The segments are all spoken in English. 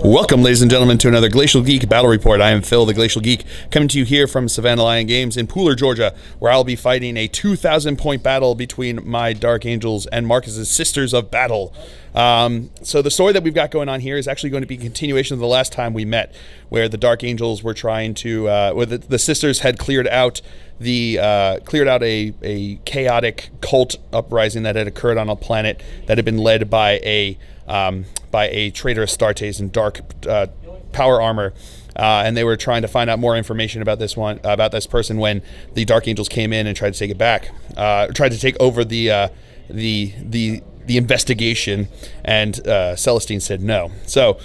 Welcome, ladies and gentlemen, to another Glacial Geek Battle Report. I am Phil, the Glacial Geek, coming to you here from Savannah Lion Games in Pooler, Georgia, where I'll be fighting a 2,000-point battle between my Dark Angels and Marcus's Sisters of Battle. So the story that we've got going on here is actually going to be a continuation of the last time we met, where the Dark Angels were trying to, where the Sisters had cleared out a chaotic cult uprising that had occurred on a planet that had been led by a Traitor Astartes in dark power armor, and they were trying to find out more information about this person when the Dark Angels came in and tried to take it back, tried to take over the investigation, and Celestine said no. So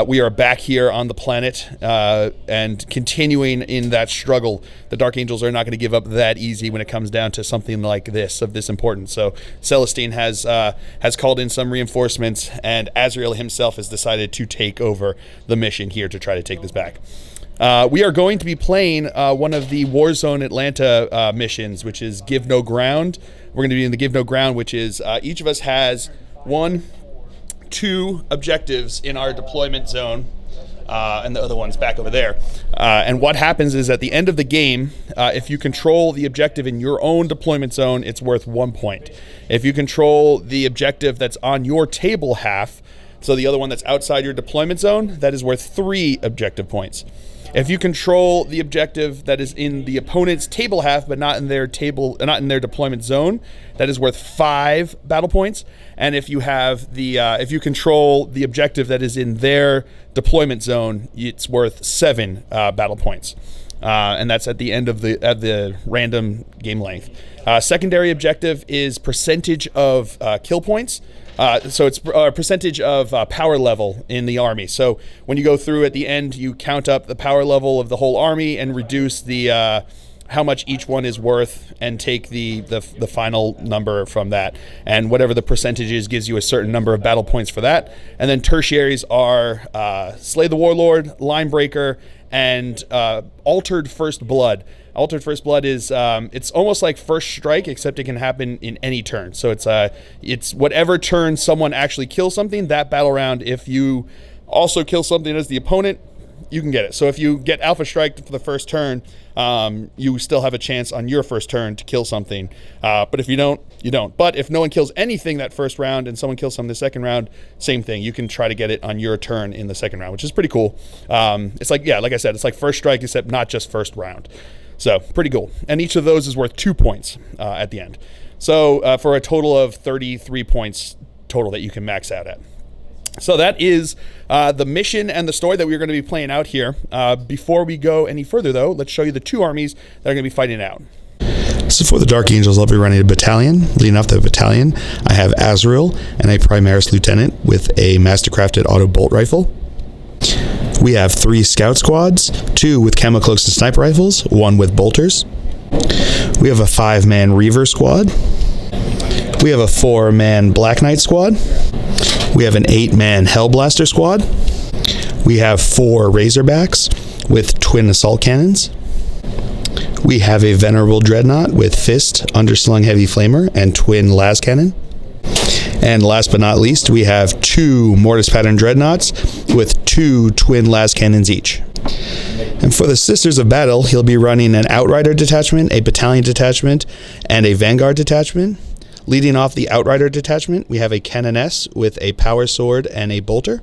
we are back here on the planet and continuing in that struggle. The Dark Angels are not going to give up that easy when it comes down to something like this, of this importance. So Celestine has called in some reinforcements, and Azrael himself has decided to take over the mission here to try to take this back. We are going to be playing one of the Warzone Atlanta missions, which is Give No Ground. We're going to be in the Give No Ground, which is each of us has two objectives in our deployment zone, and the other one's back over there. And what happens is at the end of the game, if you control the objective in your own deployment zone, it's worth 1 point. If you control the objective that's on your table half, so the other one that's outside your deployment zone, that is worth 3 objective points. If you control the objective that is in the opponent's table half, but not in their deployment zone, that is worth 5 battle points. And if you have if you control the objective that is in their deployment zone, it's worth 7 battle points. And that's at the end of the random game length. Secondary objective is percentage of kill points. So it's a percentage of power level in the army. So when you go through at the end, you count up the power level of the whole army and reduce the how much each one is worth, and take the final number from that. And whatever the percentage is gives you a certain number of battle points for that. And then tertiaries are Slay the Warlord, Line Breaker, and Altered First Blood. Altered First Blood is it's almost like First Strike, except it can happen in any turn. So it's whatever turn someone actually kills something, that battle round, if you also kill something as the opponent, you can get it. So if you get Alpha Strike for the first turn, you still have a chance on your first turn to kill something. But if you don't, you don't. But if no one kills anything that first round and someone kills something the second round, same thing. You can try to get it on your turn in the second round, which is pretty cool. It's like, yeah, like I said, it's like First Strike, except not just first round. So pretty cool. And each of those is worth 2 points at the end. So for a total of 33 points total that you can max out at. So that is the mission and the story that we're going to be playing out here. Before we go any further, though, let's show you the 2 armies that are going to be fighting out. So for the Dark Angels, I'll be running a battalion. Leading off the battalion, I have Azrael and a Primaris Lieutenant with a mastercrafted auto bolt rifle. We have 3 scout squads, 2 with camo cloaks and sniper rifles, 1 with bolters. We have a 5-man Reaver squad. We have a 4-man Black Knight squad. We have an 8-man Hellblaster squad. We have 4 Razorbacks with twin assault cannons. We have a Venerable Dreadnought with fist, underslung heavy flamer, and twin las cannon. And last but not least, we have 2 Mortis Pattern Dreadnoughts with 2 twin las cannons each. And for the Sisters of Battle, he'll be running an Outrider detachment, a Battalion detachment, and a Vanguard detachment. Leading off the Outrider detachment, we have a Canoness with a Power Sword and a Bolter.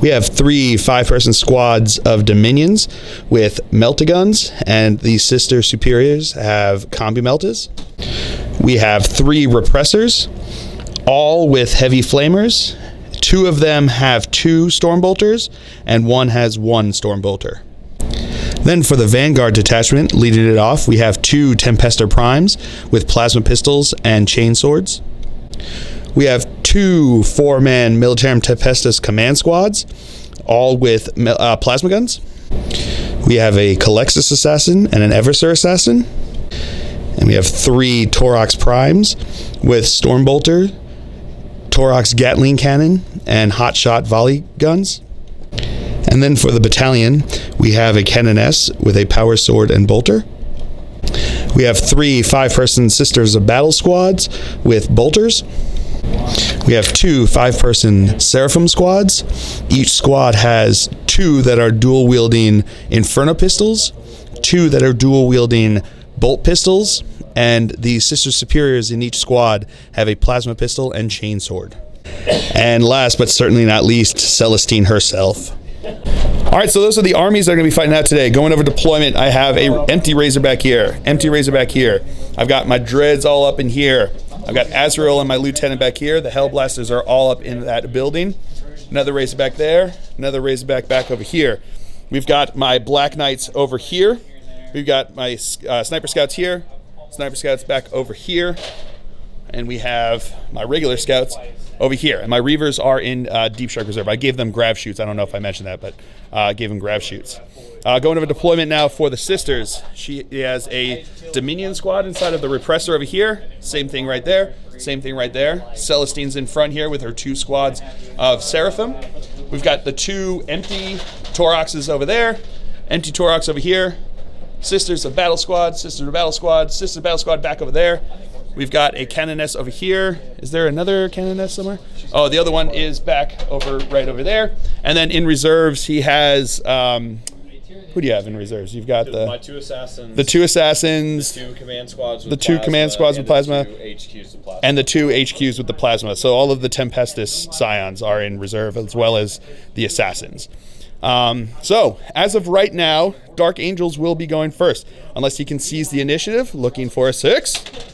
We have 3 5-person squads of Dominions with Meltaguns, and the Sister Superiors have Combi Meltas. We have 3 Repressors, all with heavy flamers. 2 of them have 2 Stormbolters, and 1 has 1 Stormbolter. Then for the Vanguard detachment, leading it off, we have 2 Tempestor Primes with plasma pistols and chain swords. We have 2 4-man Militarum Tempestus command squads, all with plasma guns. We have a Calexis Assassin and an Eversur Assassin. And we have 3 Torox Primes with Stormbolter, Torox Gatling Cannon, and Hotshot Volley guns. And then for the battalion, we have a Canoness with a Power Sword and Bolter. We have 3 5-person Sisters of Battle squads with bolters. We have 2 5-person Seraphim squads. Each squad has 2 that are dual-wielding Inferno pistols, 2 that are dual-wielding bolt pistols, and the Sister Superiors in each squad have a plasma pistol and chainsword. And last but certainly not least, Celestine herself. All right, so those are the armies that are going to be fighting out today. Going over deployment, I have a empty Razorback here, empty Razorback here. I've got my Dreads all up in here. I've got Azrael and my Lieutenant back here. The Hellblasters are all up in that building. Another Razorback there, another Razorback back over here. We've got my Black Knights over here. We've got my Sniper Scouts here, Sniper Scouts back over here. And we have my regular Scouts over here. And my Reavers are in Deep Strike Reserve. I gave them grab shoots. I don't know if I mentioned that, but I gave them grab shoots. Going over deployment now for the Sisters. She has a Dominion squad inside of the Repressor over here. Same thing right there. Same thing right there. Celestine's in front here with her 2 squads of Seraphim. We've got the 2 empty Toroxes over there. Empty Torox over here. Sisters of Battle Squad. Sisters of Battle Squad. Sisters of Battle Squad back over there. We've got a Canoness over here. Is there another Canoness somewhere? Oh, the other one is back over, right over there. And then in reserves, he has, who do you have in reserves? You've got my 2 assassins. The 2 assassins. The 2 command squads with the 2 command squads with plasma. The 2 HQs with plasma. And the 2 HQs with the plasma. So all of the Tempestus Scions are in reserve, as well as the assassins. So, as of right now, Dark Angels will be going first. Unless he can seize the initiative, looking for a 6.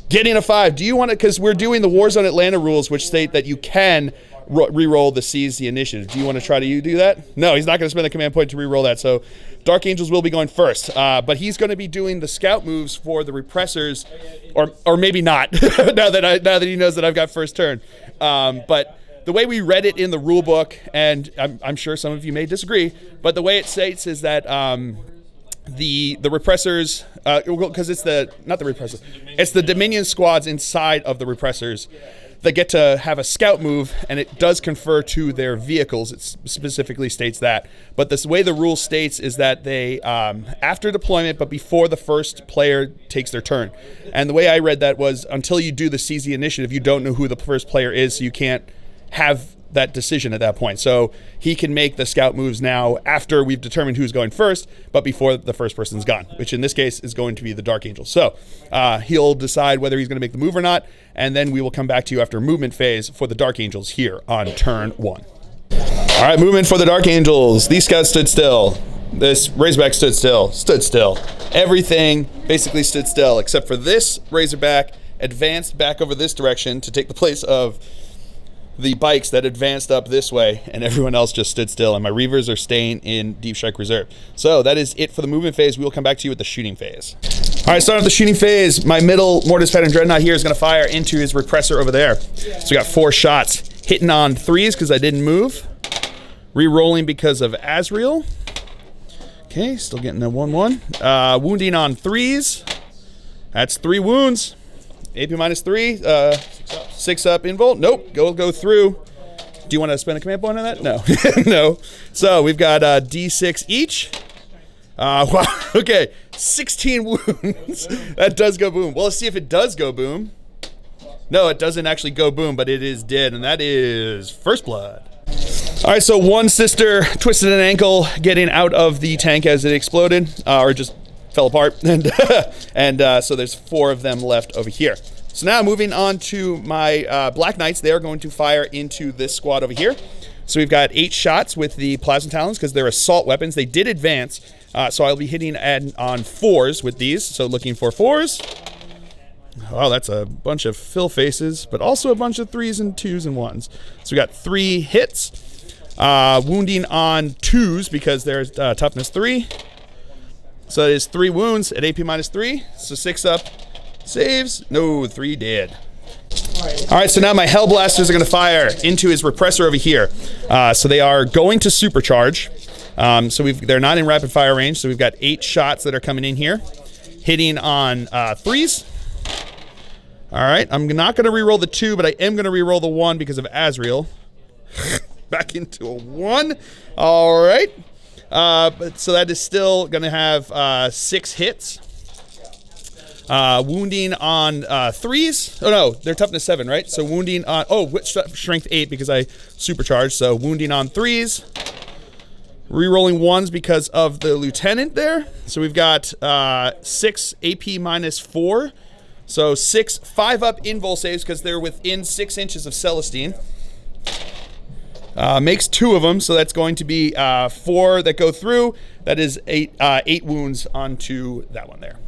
Getting a 5. Do you want to, because we're doing the Warzone Atlanta rules, which state that you can re-roll the seize the initiative. Do you want to try to do that? No, he's not going to spend a command point to re-roll that. So Dark Angels will be going first. But he's going to be doing the scout moves for the Repressors, or maybe not, now that he knows that I've got first turn. But the way we read it in the rule book, and I'm sure some of you may disagree, but the way it states is that the Repressors, because it's not the Repressors, it's the Dominion squads inside of the Repressors that get to have a scout move, and it does confer to their vehicles. It specifically states that. But the way the rule states is that they, after deployment, but before the first player takes their turn. And the way I read that was until you do the seize the initiative, you don't know who the first player is, so you can't have that decision at that point. So he can make the scout moves now after we've determined who's going first, but before the first person's gone, which in this case is going to be the Dark Angel. So he'll decide whether he's going to make the move or not, and then we will come back to you after movement phase for the Dark Angels here on turn 1. All right, movement for the Dark Angels. These scouts stood still. This Razorback stood still. Everything basically stood still except for this Razorback advanced back over this direction to take the place of the bikes that advanced up this way, and everyone else just stood still, and my Reavers are staying in Deep Strike Reserve. So that is it for the movement phase. We will come back to you with the shooting phase. All right, starting with the shooting phase, my middle Mortis Pattern Dreadnought here is going to fire into his Repressor over there. So we got 4 shots, hitting on 3s because I didn't move, re-rolling because of Azrael. Okay, still getting a 1-1. Wounding on 3s. That's 3 wounds. AP minus 3, 6 up involt. Nope, go through. Do you want to spend a command point on that? No. No. So we've got D6 each. Wow, okay, 16 wounds. That does go boom. Well, let's see if it does go boom. No, it doesn't actually go boom, but it is dead, and that is first blood. All right, so one sister twisted an ankle getting out of the tank as it exploded, or just fell apart, and so there's 4 of them left over here. So now moving on to my Black Knights, they are going to fire into this squad over here. So we've got 8 shots with the Plasma Talons because they're assault weapons. They did advance, so I'll be hitting on 4s with these. So looking for 4s. Oh, that's a bunch of fill faces, but also a bunch of 3s and 2s and 1s. So we got 3 hits, wounding on 2s because there's toughness 3. So that is 3 wounds at AP minus 3. So 6 up. Saves. No, 3 dead. All right, so now my Hellblasters are going to fire into his Repressor over here. So they are going to supercharge. So they're not in rapid fire range. So we've got 8 shots that are coming in here, hitting on 3s. All right, I'm not going to reroll the 2, but I am going to reroll the 1 because of Azrael. Back into a 1. All right. But so that is still going to have 6 hits. Wounding on 3s. Oh no, they're toughness 7, right? So wounding on, strength 8 because I supercharged. So wounding on 3s. Rerolling 1s because of the lieutenant there. So we've got 6 AP minus 4. So 6 5-up invul saves because they're within 6 inches of Celestine. Makes 2 of them, so that's going to be 4 that go through. That is 8 wounds onto that one there.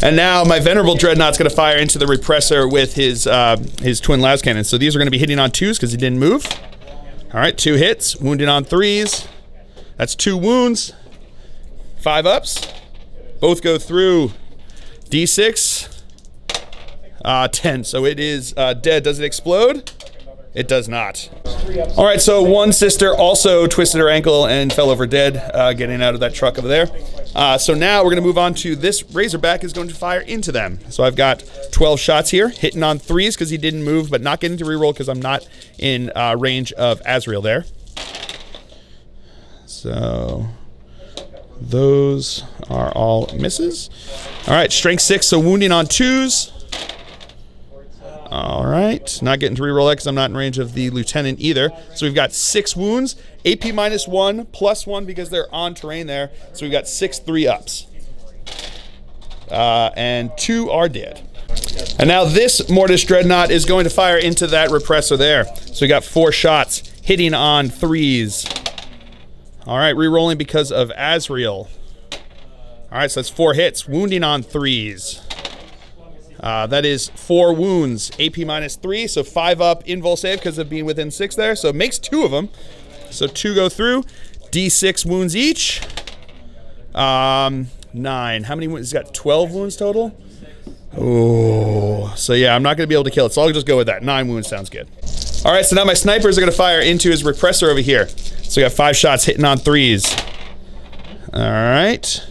And now my Venerable Dreadnought's going to fire into the Repressor with his twin las cannon. So these are going to be hitting on 2s because he didn't move. All right, 2 hits, wounding on 3s. That's 2 wounds, 5 ups. Both go through. D6, 10. So it is dead. Does it explode? It does not. All right, so one sister also twisted her ankle and fell over dead, getting out of that truck over there. So now we're going to move on to this Razorback is going to fire into them. So I've got 12 shots here, hitting on 3s because he didn't move, but not getting to reroll because I'm not in range of Azrael there. So those are all misses. All right, strength 6, so wounding on 2s. All right, not getting to reroll that because I'm not in range of the lieutenant either. So we've got 6 wounds, AP minus 1, plus 1 because they're on terrain there. So we've got 6 3-ups. And 2 are dead. And now this Mortis Dreadnought is going to fire into that Repressor there. So we got 4 shots, hitting on 3s. All right, rerolling because of Azrael. All right, so that's 4 hits, wounding on 3s. That is 4 wounds, AP minus 3, so 5 up invul save because of being within 6 there. So it makes 2 of them. So 2 go through. D6 wounds each. 9. How many wounds? He's got 12 wounds total. Oh, so yeah, I'm not going to be able to kill it, so I'll just go with that. 9 wounds sounds good. All right, so now my snipers are going to fire into his Repressor over here. So we got 5 shots hitting on 3s. All right.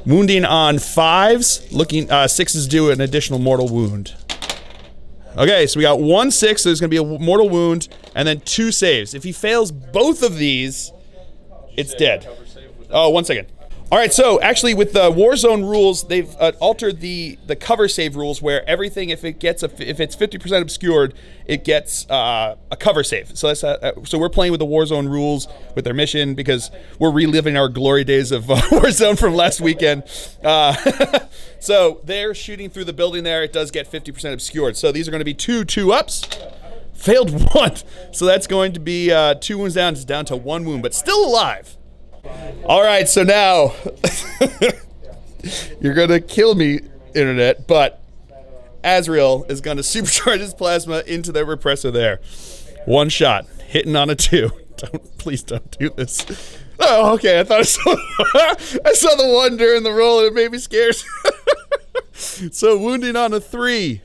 Wounding on 5s, looking 6s do an additional mortal wound. Okay, so we got 1 6, so there's going to be a mortal wound, and then 2 saves. If he fails both of these, it's dead. Oh, 1 second. All right, so actually with the Warzone rules, they've altered the cover save rules where everything, if it's 50% obscured, it gets a cover save. So that's so we're playing with the Warzone rules with their mission because we're reliving our glory days of Warzone from last weekend. So they're shooting through the building there. It does get 50% obscured. So these are going to be 2 2-ups. Failed 1. So that's going to be 2 wounds down. It's down to 1 wound, but still alive. All right, so now you're going to kill me, Internet, but Azrael is going to supercharge his plasma into the Repressor there. 1 shot, hitting on a 2. Please don't do this. Oh, okay, I thought I saw the 1 during the roll and it made me scared. So wounding on a 3.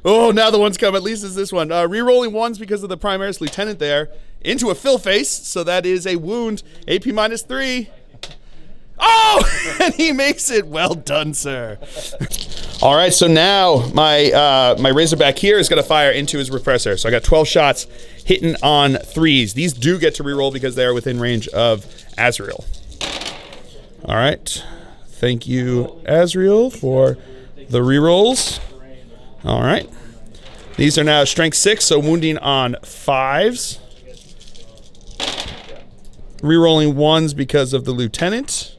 Oh, now the 1's come. At least it's this one. Rerolling 1s because of the Primaris Lieutenant there. Into a fill face, so that is a wound. AP minus 3. Oh, and he makes it. Well done, sir. All right, so now my Razorback here is going to fire into his Repressor. So I got 12 shots hitting on 3s. These do get to reroll because they are within range of Azrael. All right. Thank you, Azrael, for the rerolls. All right. These are now strength 6, so wounding on 5s. Rerolling 1s because of the lieutenant.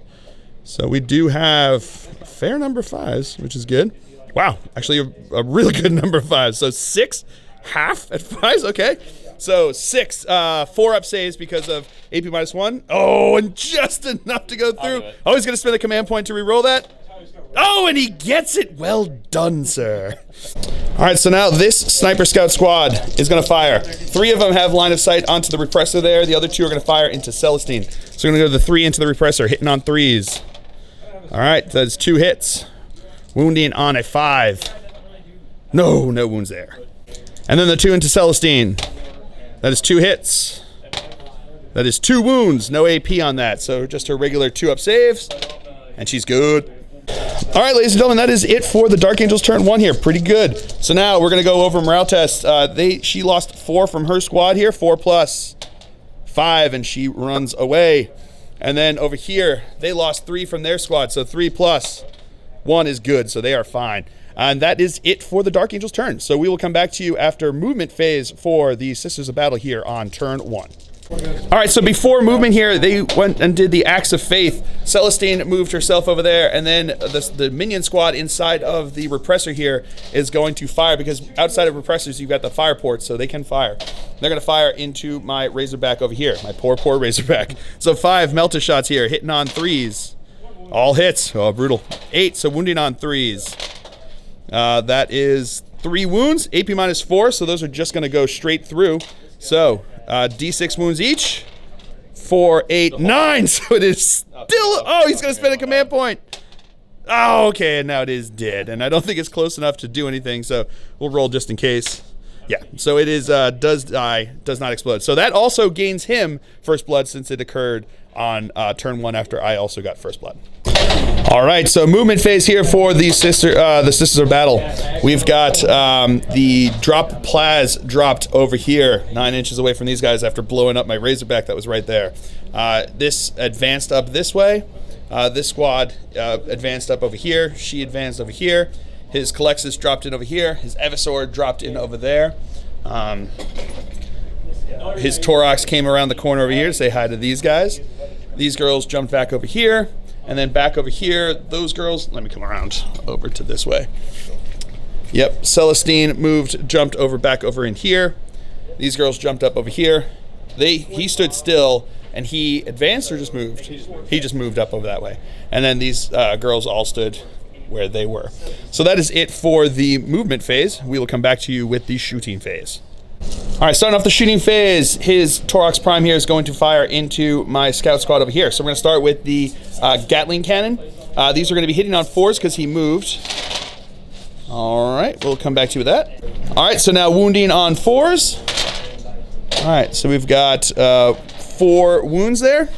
So we do have a fair number of 5s, which is good. Wow, actually a really good number of 5s. So 6, half at 5s, okay. So 6, 4-up saves because of AP minus 1. Oh, and just enough to go through. Oh, he's going to spend a command point to reroll that. Oh, and he gets it. Well done, sir. All right, so now this Sniper Scout squad is going to fire. 3 of them have line of sight onto the Repressor there. The other 2 are going to fire into Celestine. So we're going to go to the 3 into the Repressor, hitting on 3s. All right, that's 2 hits. Wounding on a 5. No wounds there. And then the 2 into Celestine. That is 2 hits. That is 2 wounds. No AP on that. So just her regular 2-up saves. And she's good. All right, ladies and gentlemen, that is it for the Dark Angels turn 1 here. Pretty good. So now we're going to go over morale test. She lost 4 from her squad here, 4 plus 5, and she runs away. And then over here, they lost 3 from their squad, so 3 plus 1 is good, so they are fine. And that is it for the Dark Angel's turn. So we will come back to you after movement phase for the Sisters of Battle here on turn 1. All right, so before movement here, they went and did the Acts of Faith. Celestine moved herself over there, and then the minion squad inside of the repressor here is going to fire, because outside of repressors, you've got the fire ports, so they can fire. They're going to fire into my Razorback over here, my poor Razorback. So 5 Melta shots here, hitting on 3s. All hits. Oh, brutal. 8, so wounding on 3s. That is 3 wounds, AP -4, so those are just going to go straight through. So D6 wounds each. 4, 8, 9. So it is still. Oh, he's going to spend a command point. Oh, okay, and now it is dead. And I don't think it's close enough to do anything, so we'll roll just in case. Yeah, so it is does die, does not explode. So that also gains him first blood, since it occurred on turn 1 after I also got first blood. All right, so movement phase here for the Sisters of Battle. We've got the drop Plaz dropped over here, 9 inches away from these guys after blowing up my Razorback that was right there. This advanced up this way. This squad advanced up over here. She advanced over here. His Calexis dropped in over here. His Evisor dropped in over there. His Torox came around the corner over here to say hi to these guys. These girls jumped back over here. And then back over here, those girls, let me come around over to this way. Yep, Celestine jumped back over in here. These girls jumped up over here. He stood still, and he advanced or just moved? He just moved up over that way. And then these girls all stood where they were. So that is it for the movement phase. We will come back to you with the shooting phase. All right, starting off the shooting phase, his Torox Prime here is going to fire into my scout squad over here. So we're going to start with the Gatling Cannon. These are going to be hitting on 4s because he moved. All right, we'll come back to you with that. All right, so now wounding on 4s. All right, so we've got 4 wounds there.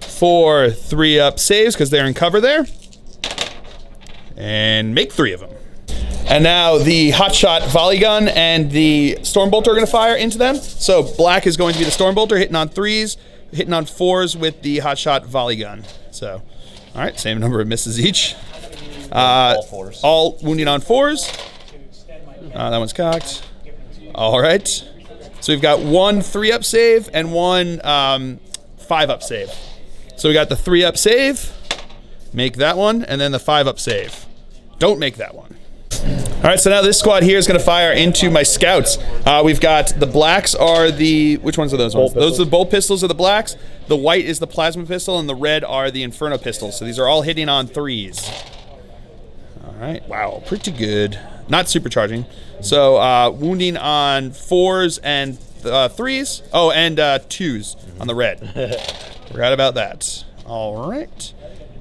4 3-up saves because they're in cover there. And make 3 of them. And now the Hotshot Volley Gun and the Stormbolter are going to fire into them. So black is going to be the Stormbolter, hitting on 3s, hitting on 4s with the Hotshot Volley Gun. So, all right, same number of misses each. All wounding on 4s. That one's cocked. All right. So we've got 1 3-up save and 1 5-up save. So we got the 3-up save. Make that one, and then the 5-up save. Don't make that one. All right, so now this squad here is going to fire into my scouts. We've got the blacks are the, which ones are those ones? Those are the bolt pistols are the blacks. The white is the plasma pistol, and the red are the Inferno pistols. So these are all hitting on 3s. All right, wow, pretty good. Not supercharging. So wounding on 4s and 3s. Oh, and 2s on the red. Forgot about that. All right.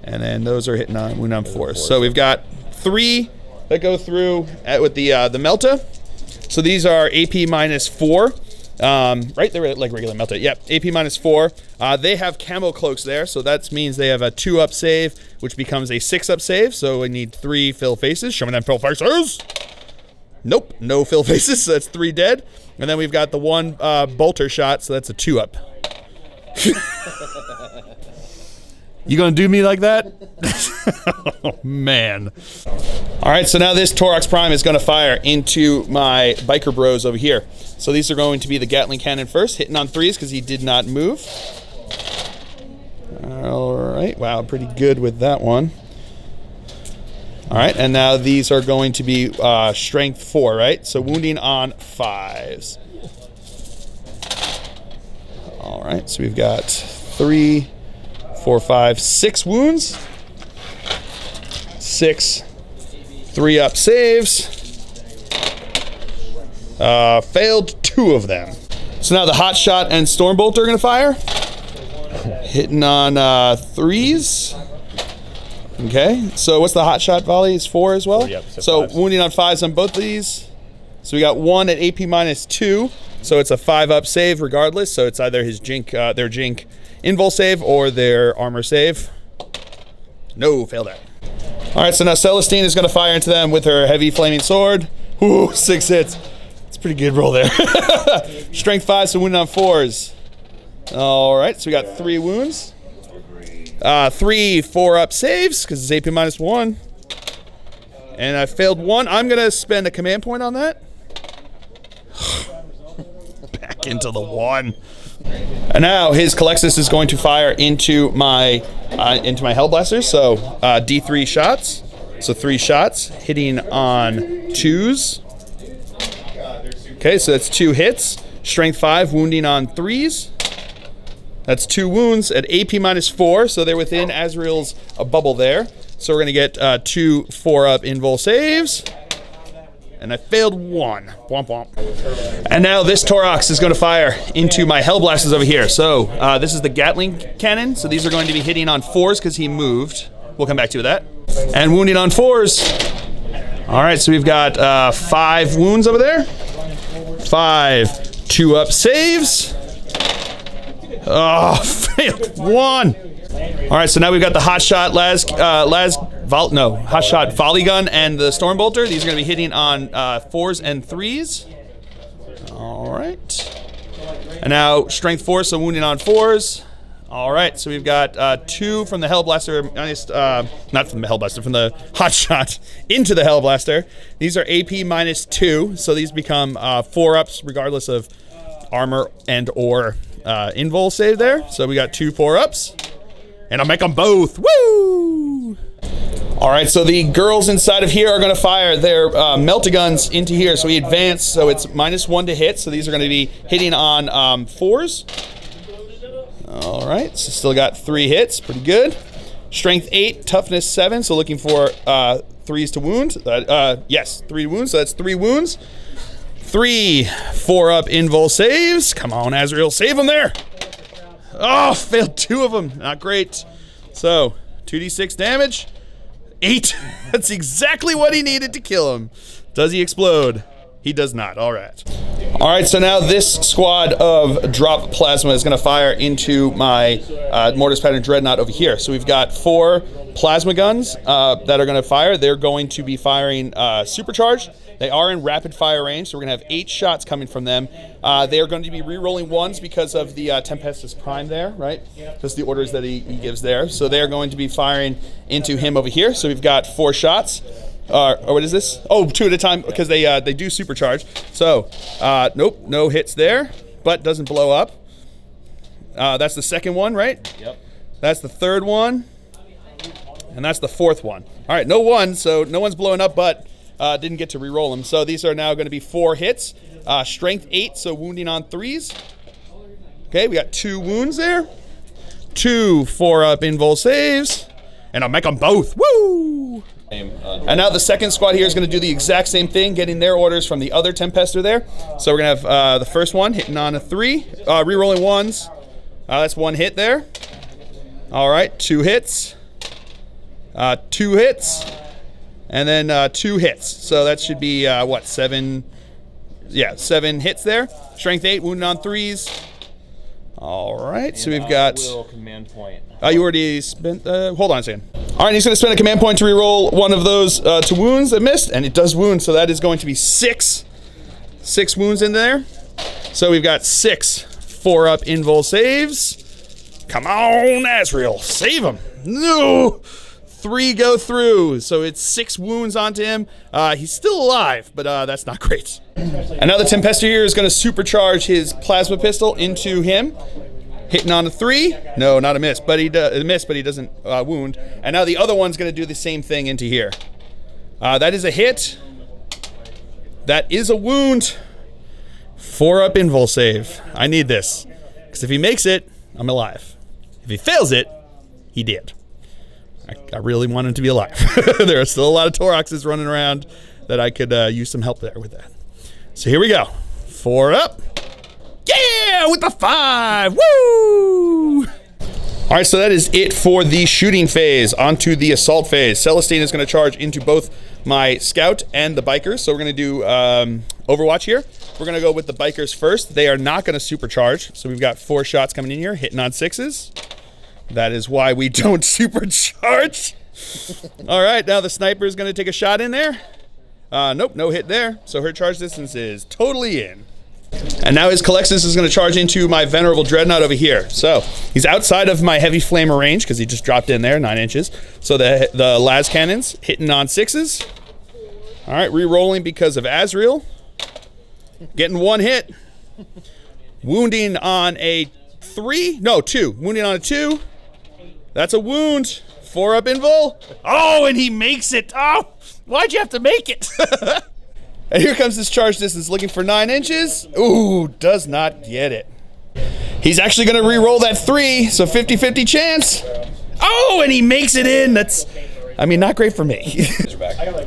And then those are hitting on wound on 4s. So we've got 3 that go through with the Melta. So these are AP -4. Right? They're like regular Melta. Yep, AP -4. They have camo cloaks there, so that means they have a 2-up save, which becomes a 6-up save. So we need 3 fill faces. Show me them fill faces. Nope, no fill faces, so that's 3 dead. And then we've got the 1 bolter shot, so that's a 2-up. You gonna do me like that? Oh, man. All right, so now this Torox Prime is gonna fire into my biker bros over here. So these are going to be the Gatling Cannon first, hitting on 3s because he did not move. All right, wow, pretty good with that one. All right, and now these are going to be strength 4, right? So wounding on 5s. All right, so we've got 3, 4, 5, 6 wounds. 6 3-up saves. Failed 2 of them. So now the Hotshot and Stormbolter are going to fire. Hitting on 3s. Okay, so what's the Hotshot volley? It's 4 as well? 4, yep, so wounding on 5s on both of these. So we got 1 at AP -2. So it's a 5-up save regardless. So it's either his Jink, their Jink invul save or their armor save. No, failed that. All right, so now Celestine is going to fire into them with her heavy flaming sword. Ooh, 6 hits. It's a pretty good roll there. Strength 5, so wounded on 4s. All right, so we got 3 wounds. 3 4-up saves because it's AP -1. And I failed one. I'm going to spend a command point on that. Back into the 1. And now his Calexis is going to fire into my Hellblasters. So D3 shots. So 3 shots hitting on 2s. Okay, so that's 2 hits. Strength 5, wounding on 3s. That's 2 wounds at AP -4, so they're within Azrael's bubble there. So we're going to get 2 4-up invul saves. And I failed 1. Womp womp. And now this Torox is going to fire into my Hellblasters over here. So this is the Gatling cannon. So these are going to be hitting on 4s because he moved. We'll come back to that. And wounding on 4s. All right, so we've got 5 wounds over there. 5 2-up saves. Oh, failed 1. All right, so now we've got the hotshot hotshot volley gun and the Stormbolter. These are going to be hitting on 4s and 3s. All right. And now strength 4, so wounding on 4s. All right, so we've got 2 from the Hellblaster, not from the Hellblaster, from the hotshot into the Hellblaster. These are AP -2, so these become 4-ups regardless of armor and or invul save there. So we got 2 4-ups, and I'll make them both. Woo! All right, so the girls inside of here are going to fire their Meltaguns into here. So we advance, so it's -1 to hit. So these are going to be hitting on 4s. All right, so still got 3 hits, pretty good. Strength 8, toughness 7, so looking for 3s to wound. Yes, 3 wounds, so that's 3 wounds. 3 4-up invul saves. Come on, Azrael, save them there. Oh, failed 2 of them, not great. So 2d6 damage, 8. That's exactly what he needed to kill him. Does he explode? He does not. All right. All right, so now this squad of drop plasma is going to fire into my Mortis Pattern Dreadnought over here. So we've got 4 plasma guns that are going to fire. They're going to be firing supercharged. They are in rapid fire range, so we're going to have 8 shots coming from them. They are going to be re-rolling 1s because of the Tempestus Prime there, right? Just the orders that he gives there. So they're going to be firing into him over here. So we've got 4 shots. Or what is this? Oh, 2 at a time because they do supercharge. So, nope, no hits there, but doesn't blow up. That's the second one, right? Yep. That's the third one, and that's the 4th one. All right, no 1, so no one's blowing up, but didn't get to re-roll them. So these are now going to be 4 hits. Strength 8, so wounding on 3s. Okay, we got 2 wounds there. 2 4-up invul saves, and I'll make them both. Woo! And now the second squad here is going to do the exact same thing, getting their orders from the other Tempester there. So we're going to have the first one hitting on a 3, re-rolling 1s. That's 1 hit there. All right, 2 hits. 2 hits. And then 2 hits. So that should be, 7? Yeah, 7 hits there. Strength 8, wounding on 3s. All right, and so we've got... command point. You already spent... hold on a second. All right, he's going to spend a command point to re-roll one of those to wounds that missed, and it does wound, so that is going to be 6 wounds in there. So we've got 6 4-up invul saves. Come on, Azrael, save him. No! 3 go through, so it's 6 wounds onto him. He's still alive, but that's not great. And now the Tempester here is going to supercharge his plasma pistol into him. Hitting on a 3. No, not a miss, but he doesn't wound. And now the other one's going to do the same thing into here. That is a hit. That is a wound. 4-up invul save. I need this. Because if he makes it, I'm alive. If he fails it, he did. I really want him to be alive. There are still a lot of Toroxes running around that I could use some help there with that. So here we go. 4-up. Yeah, with the 5. Woo! All right, so that is it for the shooting phase. Onto the assault phase. Celestine is going to charge into both my scout and the bikers. So we're going to do Overwatch here. We're going to go with the bikers first. They are not going to supercharge. So we've got 4 shots coming in here, hitting on 6s. That is why we don't supercharge. All right, now the sniper is going to take a shot in there. Nope, no hit there. So her charge distance is totally in. And now his Calexis is going to charge into my Venerable Dreadnought over here. So he's outside of my Heavy Flamer range because he just dropped in there, 9 inches. So the las cannons hitting on 6s. All right, re-rolling because of Azrael. Getting 1 hit. Wounding on a 3. No, 2. Wounding on a 2. That's a wound. 4 up invul. Oh, and he makes it. Oh, why'd you have to make it? And here comes his charge distance, looking for 9 inches. Ooh, does not get it. He's actually going to re-roll that 3, so 50-50 chance. Oh, and he makes it in. That's, I mean, not great for me.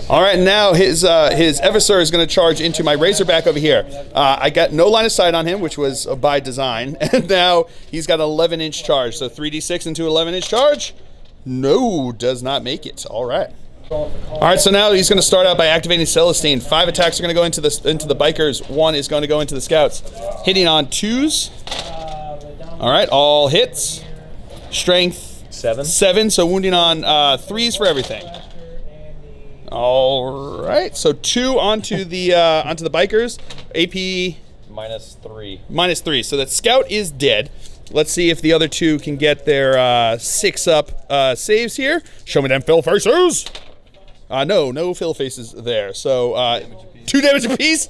All right, now his Eversur is going to charge into my Razorback over here. I got no line of sight on him, which was by design, and now he's got an 11-inch charge. So 3d6 into 11-inch charge. No, does not make it. All right. All right, so now he's going to start out by activating Celestine. 5 attacks are going to go into the bikers. 1 is going to go into the scouts. Hitting on 2s. All right, all hits. Strength 7. So wounding on 3s for everything. All right, so 2 onto the bikers. AP -3. -3. So that scout is dead. Let's see if the other 2 can get their 6 up saves here. Show me them fill faces. No fill faces there. So 2 damage apiece.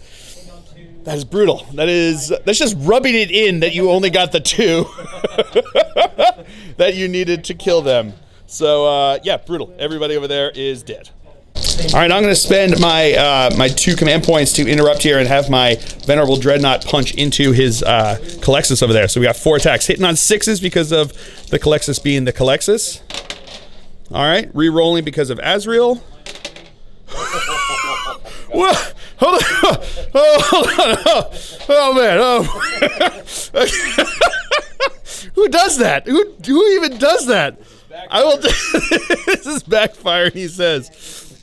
That is brutal. That's just rubbing it in that you only got the 2 that you needed to kill them. So yeah, brutal. Everybody over there is dead. All right, I'm going to spend my 2 command points to interrupt here and have my Venerable Dreadnought punch into his Calexis over there. So we got 4 attacks, hitting on 6s because of the Calexis being the Calexis. All right, re-rolling because of Azrael. What? Hold on. Oh man. Oh. Who does that? Who even does that? I will. This is backfiring, he says.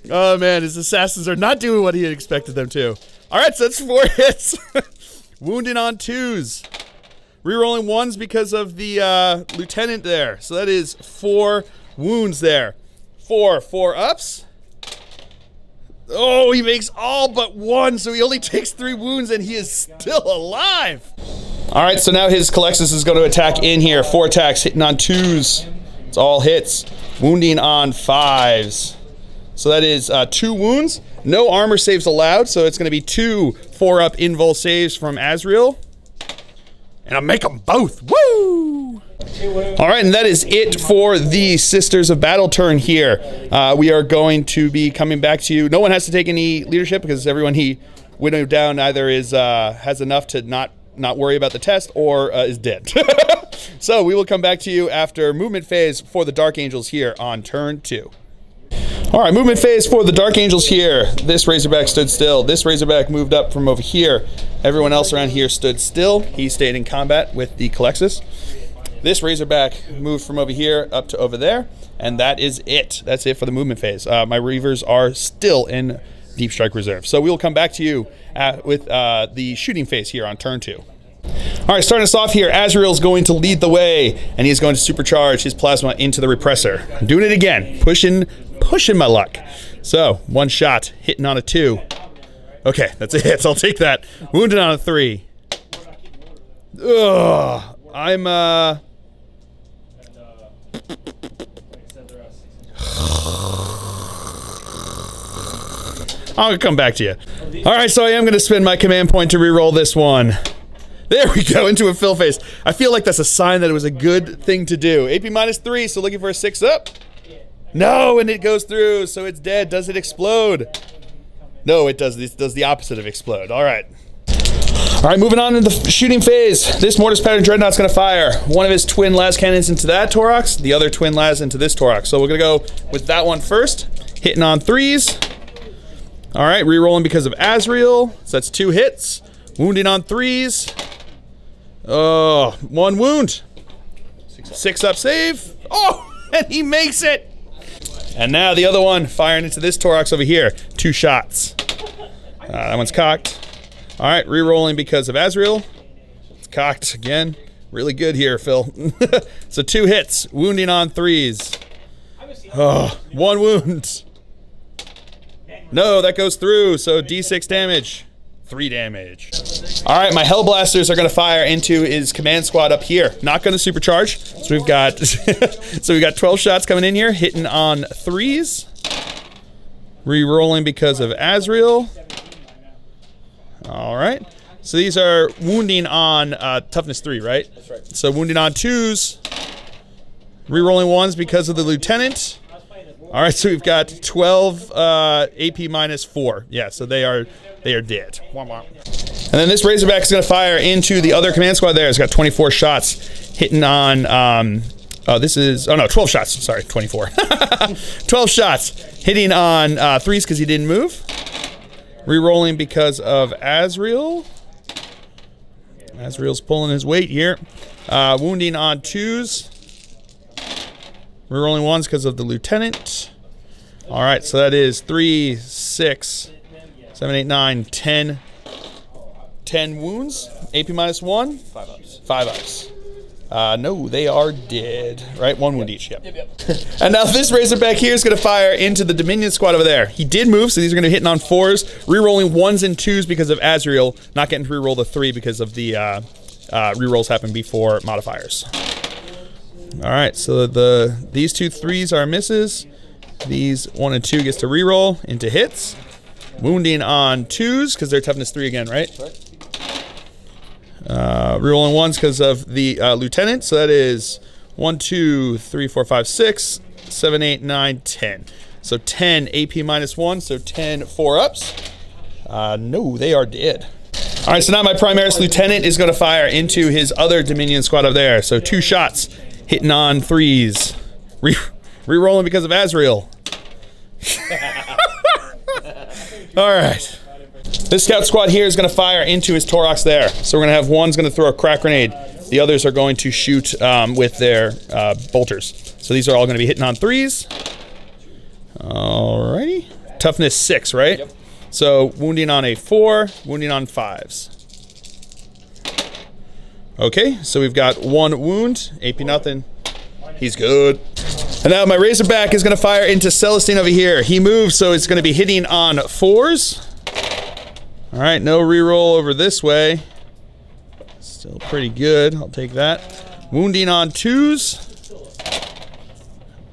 Oh man, his assassins are not doing what he had expected them to. All right, so that's 4 hits. Wounding on 2s. Rerolling 1s because of the lieutenant there. So that is 4 wounds there. 4 ups. Oh, he makes all but 1, so he only takes 3 wounds, and he is still alive. All right, so now his Calexis is going to attack in here. 4 attacks, hitting on 2s. It's all hits. Wounding on 5s. So that is 2 wounds. No armor saves allowed, so it's going to be 2 4-up invul saves from Azrael. And I'll make them both. Woo! All right, and that is it for the Sisters of Battle turn here. We are going to be coming back to you. No one has to take any leadership because everyone he widowed down either is has enough to not worry about the test or is dead. So we will come back to you after movement phase for the Dark Angels here on turn 2. All right, movement phase for the Dark Angels here. This Razorback stood still. This Razorback moved up from over here. Everyone else around here stood still. He stayed in combat with the Calexis. This Razorback moved from over here up to over there, and that is it. That's it for the movement phase. My Reavers are still in Deep Strike Reserve. So we will come back to you with the shooting phase here on turn 2. All right, starting us off here, Azrael's going to lead the way, and he's going to supercharge his plasma into the repressor. I'm doing it again, pushing my luck. So 1 shot, hitting on a 2. Okay, that's a hit. So I'll take that. Wounded on a 3. Ugh, I'm I'll come back to you. All right, so I am going to spend my command point to reroll this one. There we go, into a fill phase. I feel like that's a sign that it was a good thing to do. AP -3, so looking for a 6 up. No, and it goes through, so it's dead. Does it explode? No, it does. It does the opposite of explode. All right. All right, moving on to the shooting phase. This Mortis Pattern Dreadnought's going to fire one of his twin las cannons into that Torox, the other twin las into this Torox. So we're going to go with that one first, hitting on 3s. All right, re-rolling because of Azrael. So that's 2 hits. Wounding on 3s. Oh, 1 wound. 6 up save. Oh, and he makes it. And now the other one firing into this Torox over here. 2 shots. That one's cocked. All right, re-rolling because of Azrael. It's cocked again. Really good here, Phil. So 2 hits. Wounding on 3s. Oh, 1 wound. No, that goes through, so D6 damage. 3 damage. All right, my Hellblasters are going to fire into his command squad up here. Not going to supercharge. So we've got 12 shots coming in here, hitting on 3s. Re-rolling because of Azrael. All right. So these are wounding on toughness 3, right? That's right. So wounding on 2s. Re-rolling 1s because of the lieutenant. All right, so we've got 12 AP minus 4. Yeah, so they are dead. And then this Razorback is going to fire into the other command squad there. It's got 24 shots hitting on... 12 shots. Sorry, 24. 12 shots hitting on 3s because he didn't move. Re-rolling because of Azrael. Azrael's pulling his weight here. Wounding on 2s. Re-rolling 1s because of the lieutenant. All right, so that is 3, 6, 7, 8, 9, 10. 10 wounds. AP minus 1. 5 ups. 5 ups. No, they are dead. Right? 1 wound each, yep. And now this Razorback here is going to fire into the Dominion squad over there. He did move, so these are going to be hitting on 4s, re-rolling 1s and 2s because of Azrael, not getting to re-roll the 3 because of the re-rolls happen before modifiers. All right, so these 2 3s are misses. These 1 and 2 gets to re-roll into hits. Wounding on 2s because they're toughness 3 again, right? Re-rolling 1s because of the lieutenant. So that is 1, 2, 3, 4, 5, 6, 7, 8, 9, 10. So 10 AP minus 1, so 10 4-ups. No, they are dead. All right, so now my Primaris Lieutenant is going to fire into his other Dominion squad up there. So 2 shots hitting on 3s. Re-rolling because of Azrael. All right. This scout squad here is going to fire into his Taurox there. So we're going to have one's going to throw a crack grenade. The others are going to shoot with their bolters. So these are all going to be hitting on 3s. Alrighty. Toughness 6, right? Yep. So wounding on a 4, wounding on 5s. Okay, so we've got 1 wound. AP nothing. He's good. And now my Razorback is going to fire into Celestine over here. He moves, so it's going to be hitting on 4s. All right, no reroll over this way. Still pretty good. I'll take that. Wounding on 2s.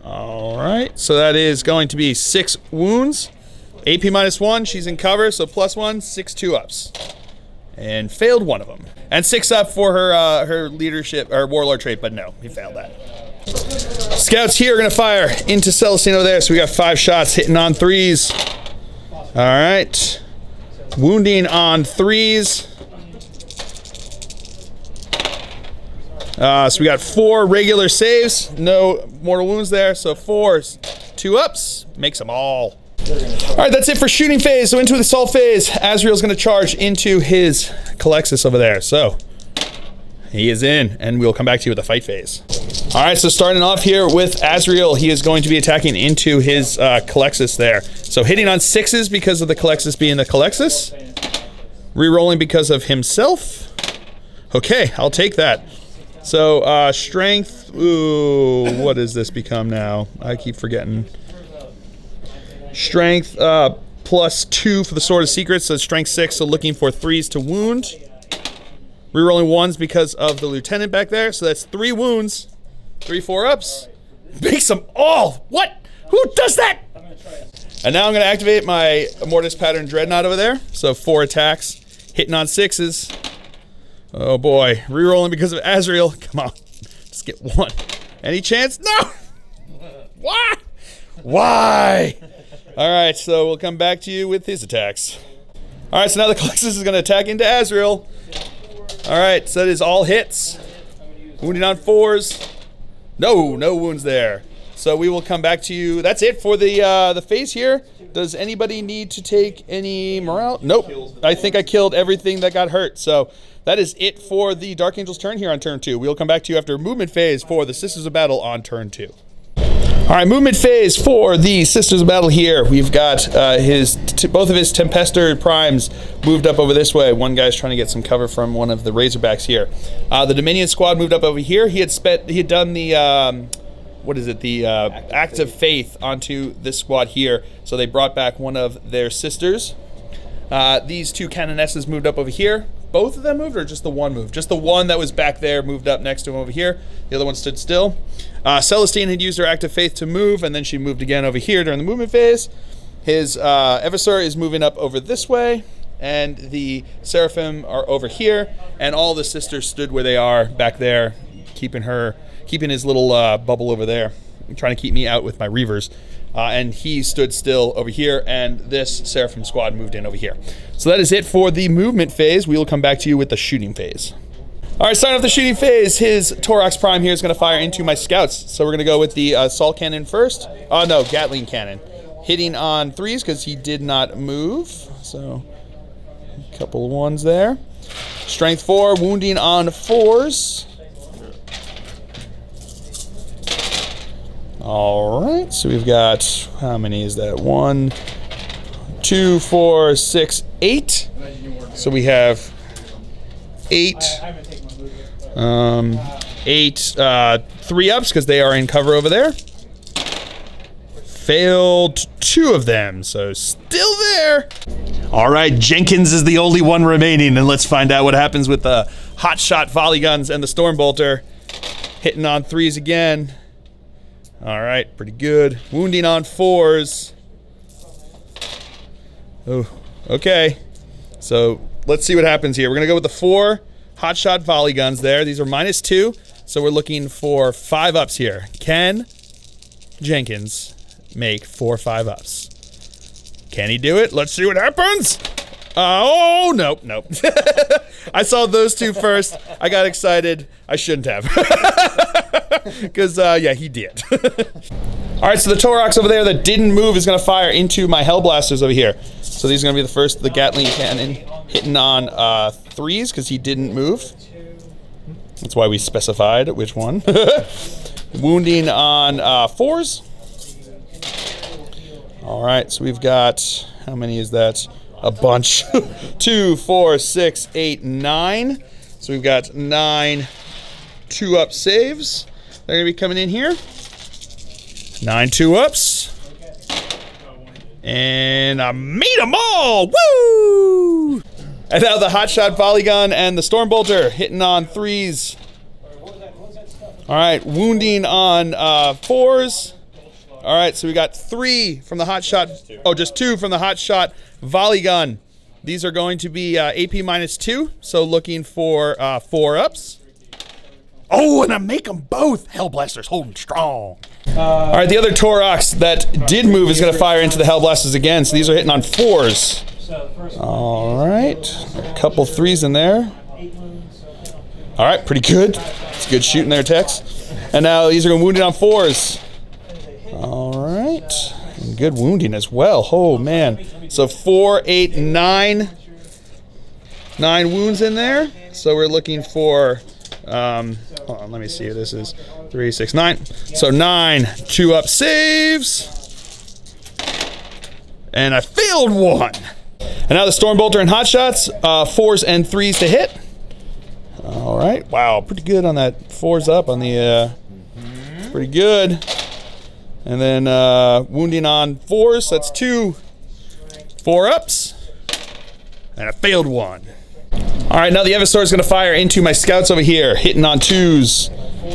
All right, so that is going to be 6 wounds. AP minus 1, she's in cover, so plus 1, 6 2-ups. And failed one of them. And 6 up for her leadership, or warlord trait, but no, he failed that. Scouts here are going to fire into Celestine over there, so we got 5 shots hitting on 3s. All right. Wounding on 3s. So we got 4 regular saves. No mortal wounds there, so 4s. 2-ups. Makes them all. All right, that's it for shooting phase. So into the assault phase, Azrael's going to charge into his Calexis over there. So he is in, and we'll come back to you with the fight phase. All right, so starting off here with Azrael, he is going to be attacking into his Calexis there. So hitting on 6s because of the Calexis being the Calexis. Re-rolling because of himself. Okay, I'll take that. So strength, ooh, what does this become now? I keep forgetting. Strength plus 2 for the Sword of Secrets, so strength 6, so looking for 3s to wound. Rerolling 1s because of the lieutenant back there, so that's 3 wounds, 3 4-ups. Makes them all. What? Who does that? And now I'm going to activate my Mortis Pattern Dreadnought over there, so 4 attacks, hitting on 6s. Oh boy, rerolling because of Azrael. Come on, just get 1. Any chance? No. Why? Why? All right, so we'll come back to you with his attacks. All right, so now the Calexis is going to attack into Azrael. All right, so that is all hits. Wounding on 4s. No wounds there. So we will come back to you. That's it for the phase here. Does anybody need to take any morale? Nope. I think I killed everything that got hurt. So that is it for the Dark Angel's turn here on turn 2. We'll come back to you after movement phase for the Sisters of Battle on turn 2. All right, movement phase for the Sisters of Battle here. We've got both of his Tempester Primes moved up over this way. One guy's trying to get some cover from one of the Razorbacks here. The Dominion squad moved up over here. He had done the Act of Faith onto this squad here. So they brought back one of their sisters. These 2 Canonesses moved up over here. Both of them moved, or just the one moved? Just the one that was back there moved up next to him over here. The other one stood still. Celestine had used her Act of Faith to move, and then she moved again over here during the movement phase. His Eversor is moving up over this way, and the Seraphim are over here, and all the sisters stood where they are back there, keeping his little bubble over there, trying to keep me out with my Reavers. And he stood still over here, and this Seraphim squad moved in over here. So that is it for the movement phase. We will come back to you with the shooting phase. All right, starting off the shooting phase, his Torox Prime here is going to fire into my scouts. So we're going to go with the assault cannon first. Oh, no, Gatling cannon. Hitting on 3s because he did not move. So a couple of 1s there. Strength 4, wounding on 4s. All right, so we've got, how many is that? 1, 2, 4, 6, 8. So we have 8, 3-ups because they are in cover over there. Failed 2 of them, so still there. All right, Jenkins is the only one remaining, and let's find out what happens with the hot shot volley guns and the Stormbolter. Hitting on 3s again. All right, pretty good. Wounding on 4s. Oh, okay. So let's see what happens here. We're gonna go with the 4 hot shot volley guns there. These are -2, so we're looking for 5-ups here. Can Jenkins make 4 5-ups? Can he do it? Let's see what happens. Oh, nope. I saw those 2 first. I got excited. I shouldn't have. Because, yeah, he did. All right, so the Torox over there that didn't move is going to fire into my Hellblasters over here. So these are going to be the first, the Gatling cannon hitting on 3s because he didn't move. That's why we specified which one. Wounding on 4s. All right, so we've got, how many is that? A bunch. 2, 4, 6, 8, 9. So we've got 9 2-up saves. They're going to be coming in here. 9 2-ups. And I made them all! Woo! And now the hotshot volley gun and the Stormbolter hitting on 3s. All right, wounding on 4s. All right, so we got 3 from the hotshot. Oh, just 2 from the hotshot volley gun. These are going to be AP -2, so looking for 4-ups. Oh, and I make them both. Hellblasters holding strong. All right, the other Torox that did move is going to fire into the Hellblasters again, so these are hitting on 4s. All right, a couple 3s in there. All right, pretty good. It's good shooting there, Tex. And now these are going wounding on 4s. All right, and good wounding as well. Oh, man. So 4, 8, 9 wounds in there. So we're looking for, hold on, let me see if this is 3, 6, 9. So 9 2-up saves. And I failed 1. And now the Stormbolter and hotshots, 4s and 3s to hit. All right, wow, pretty good on that 4s up on the, pretty good. And then wounding on 4s, that's 2 4-ups. And I failed 1. All right, now the Eversor is going to fire into my scouts over here, hitting on 2s.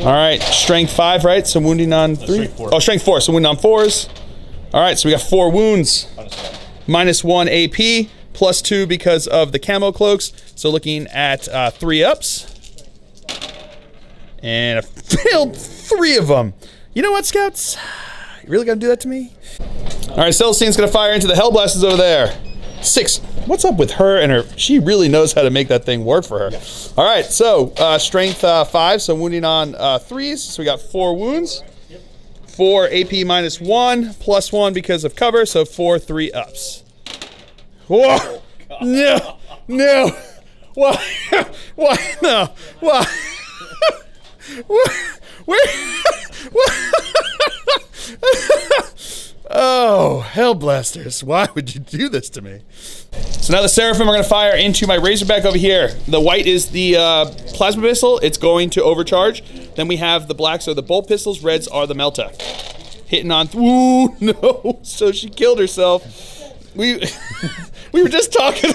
All right, strength 5, right? So wounding on 3. Oh, strength 4, so wounding on 4s. All right, so we got 4 wounds. -1 AP, +2 because of the camo cloaks. So looking at 3-ups. And I failed 3 of them. You know what, scouts? You really gonna do that to me? All right, Celestine's gonna fire into the Hellblasters over there. 6. What's up with her and her? She really knows how to make that thing work for her. Yeah. All right, so strength 5, so wounding on 3s. So we got 4 wounds. 4 AP -1, +1 because of cover, so 4 3-ups. Whoa! No! No! Why? Why? No! Why? Where? Oh, Hellblasters, why would you do this to me? So now the Seraphim are going to fire into my Razorback over here. The white is the plasma pistol. It's going to overcharge. Then we have the blacks are the bolt pistols. Reds are the Melta. Hitting on... Ooh, no. So she killed herself. We were just talking...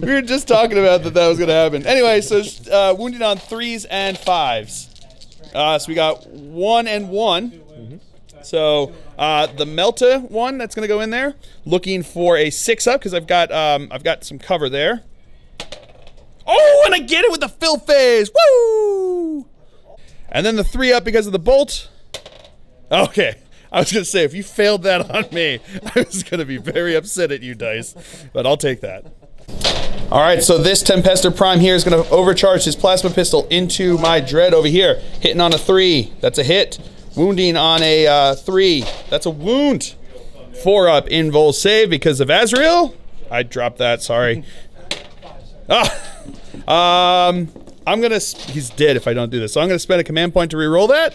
we were just talking about that was going to happen. Anyway, so wounded on 3s and 5s. So we got 1 and 1. So the Melta one that's going to go in there, looking for a 6-up because I've got some cover there. Oh, and I get it with the fill phase. Woo! And then the 3-up because of the bolt. Okay. I was going to say, if you failed that on me, I was going to be very upset at you, Dice. But I'll take that. All right, so this Tempester Prime here is going to overcharge his plasma pistol into my Dread over here. Hitting on a 3. That's a hit. Wounding on a 3. That's a wound. 4-up invul save because of Azrael. I dropped that, sorry. I'm going to... He's dead if I don't do this. So I'm going to spend a command point to reroll that.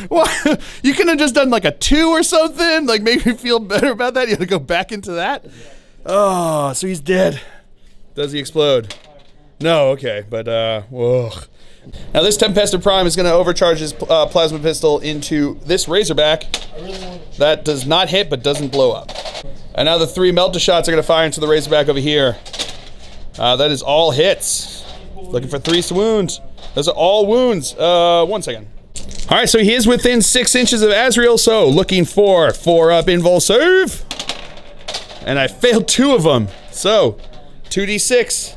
What? You could have just done like a 2 or something, like make me feel better about that. You had to go back into that. Oh, so he's dead. Does he explode? No, okay, but whoa. Now this Tempester Prime is going to overcharge his plasma pistol into this Razorback. That does not hit, but doesn't blow up. And now the 3 Melta shots are going to fire into the Razorback over here. That is all hits. Looking for 3 wounds. Those are all wounds. 1 second. All right, so he is within 6 inches of Azrael, so looking for 4-up invul save. And I failed 2 of them. So 2d6.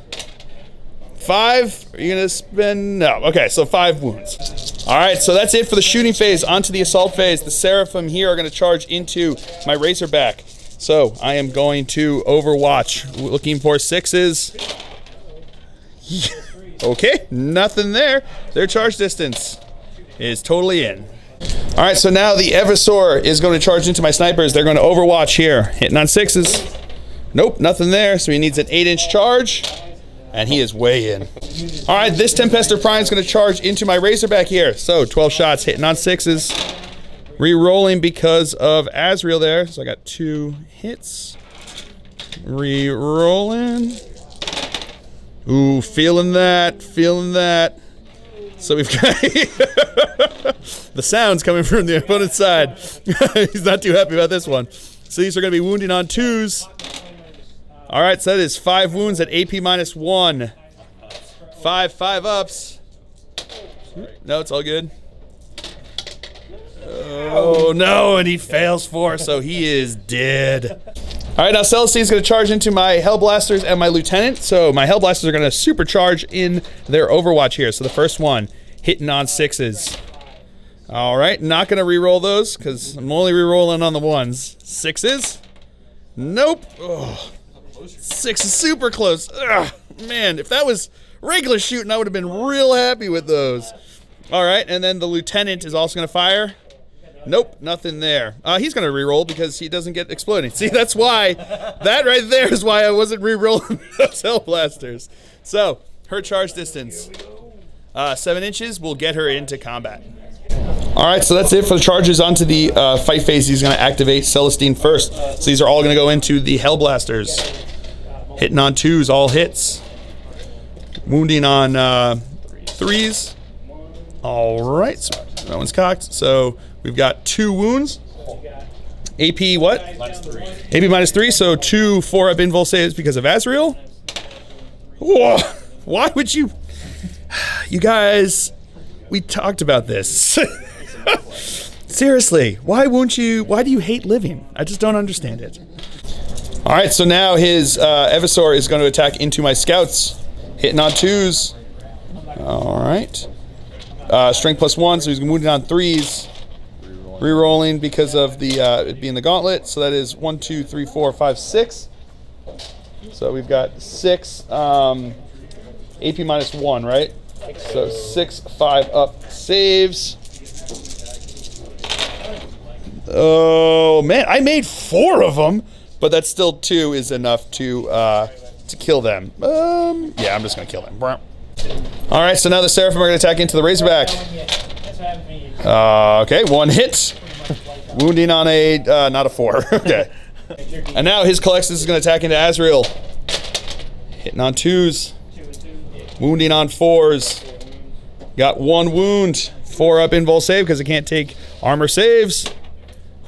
5. Are you gonna spend? No. Okay, so 5 wounds. All right, so that's it for the shooting phase. On to the assault phase. The Seraphim here are gonna charge into my Razorback. So I am going to Overwatch. Looking for 6s. Okay, nothing there. Their charge distance is totally in. All right, so now the Eversor is going to charge into my snipers. They're going to Overwatch here. Hitting on 6s. Nope, nothing there. So he needs an 8-inch charge, and he is way in. All right, this Tempester Prime is going to charge into my Razorback here. So 12 shots, hitting on 6s. Re-rolling because of Azrael there. So I got 2 hits. Re-rolling. Ooh, feeling that. So we've got the sounds coming from the opponent's side. He's not too happy about this one. So these are going to be wounding on 2s. All right, so that is 5 wounds at AP -1. 5 ups. No, it's all good. Oh, no, and he fails 4, so he is dead. All right, now Celestine's going to charge into my Hellblasters and my Lieutenant. So my Hellblasters are going to supercharge in their Overwatch here. So the first one, hitting on 6s. All right, not going to re-roll those because I'm only re-rolling on the 1s. 6s? Nope. Oh, 6 is super close. Ugh, man, if that was regular shooting, I would have been real happy with those. All right, and then the Lieutenant is also going to fire. Nope, nothing there. He's going to re-roll because he doesn't get exploding. See, that's why. That right there is why I wasn't re-rolling those Hellblasters. So, her charge distance. 7 inches will get her into combat. All right, so that's it for the charges. Onto the fight phase. He's going to activate Celestine first. So these are all going to go into the Hellblasters. Hitting on 2s, all hits. Wounding on 3s. All right, so that one's cocked. So we've got 2 wounds. AP what? -3. AP -3, so 2 4-up invul saves because of Azrael. Whoa, why would you... You guys, we talked about this. Seriously, why do you hate living? I just don't understand it. All right, so now his Eversor is going to attack into my scouts. Hitting on 2s. All right. Strength +1, so he's wounded on 3s. Re-rolling because of the it being the gauntlet. So that is 1, 2, 3, 4, 5, 6. So we've got 6 AP -1, right? So 6 5-up saves. Oh man, I made 4 of them, but that's still 2 is enough to kill them. Yeah, I'm just gonna kill them. All right, so now the Seraphim are going to attack into the Razorback. Okay, 1 hit. Wounding on a, not a 4. Okay. And now his Collectus is going to attack into Azrael. Hitting on 2s. Wounding on 4s. Got 1 wound. 4-up invul save because it can't take armor saves.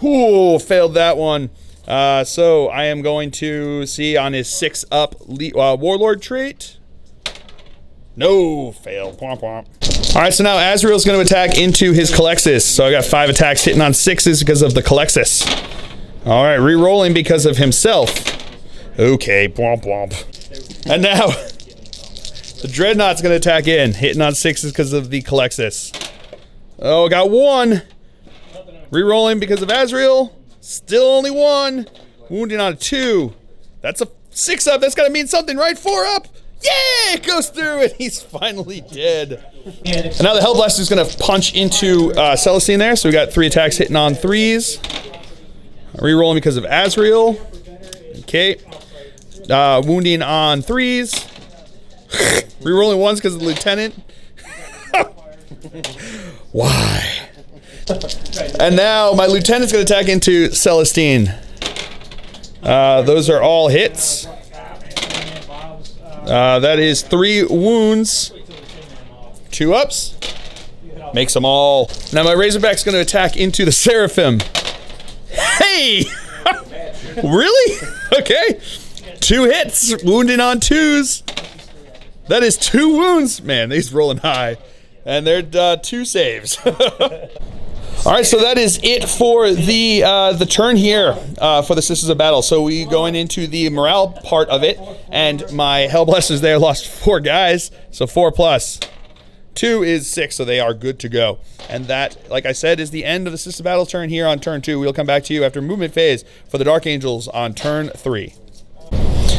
Ooh, failed that one. So I am going to see on his 6-up Warlord trait. No, failed. Womp womp. All right, so now Azrael's going to attack into his Calexis. So I got 5 attacks hitting on 6s because of the Calexis. All right, re-rolling because of himself. Okay, blomp blomp. And now the Dreadnought's going to attack in, hitting on 6s because of the Calexis. Oh, got 1. Re-rolling because of Azrael. Still only 1. Wounding on a 2. That's a 6-up. That's got to mean something, right? 4-up. Yeah, it goes through and he's finally dead. And now the Hellblaster is going to punch into Celestine there. So we got 3 attacks hitting on 3s. Re-rolling because of Azrael. Okay. Wounding on 3s. Re-rolling 1s because of the Lieutenant. Why? And now my Lieutenant's going to attack into Celestine. Those are all hits. That is 3 wounds. 2 ups. Makes them all. Now my Razorback's going to attack into the Seraphim. Hey! Really? Okay. 2 hits. Wounding on 2s. That is 2 wounds. Man, he's rolling high. And they're 2 saves. All right, so that is it for the turn here for the Sisters of Battle. So we going into the morale part of it, and my Hellblasters there lost 4 guys, so 4 plus 2 is 6, so they are good to go. And that, like I said, is the end of the Sisters of Battle turn here on turn 2. We'll come back to you after movement phase for the Dark Angels on turn 3.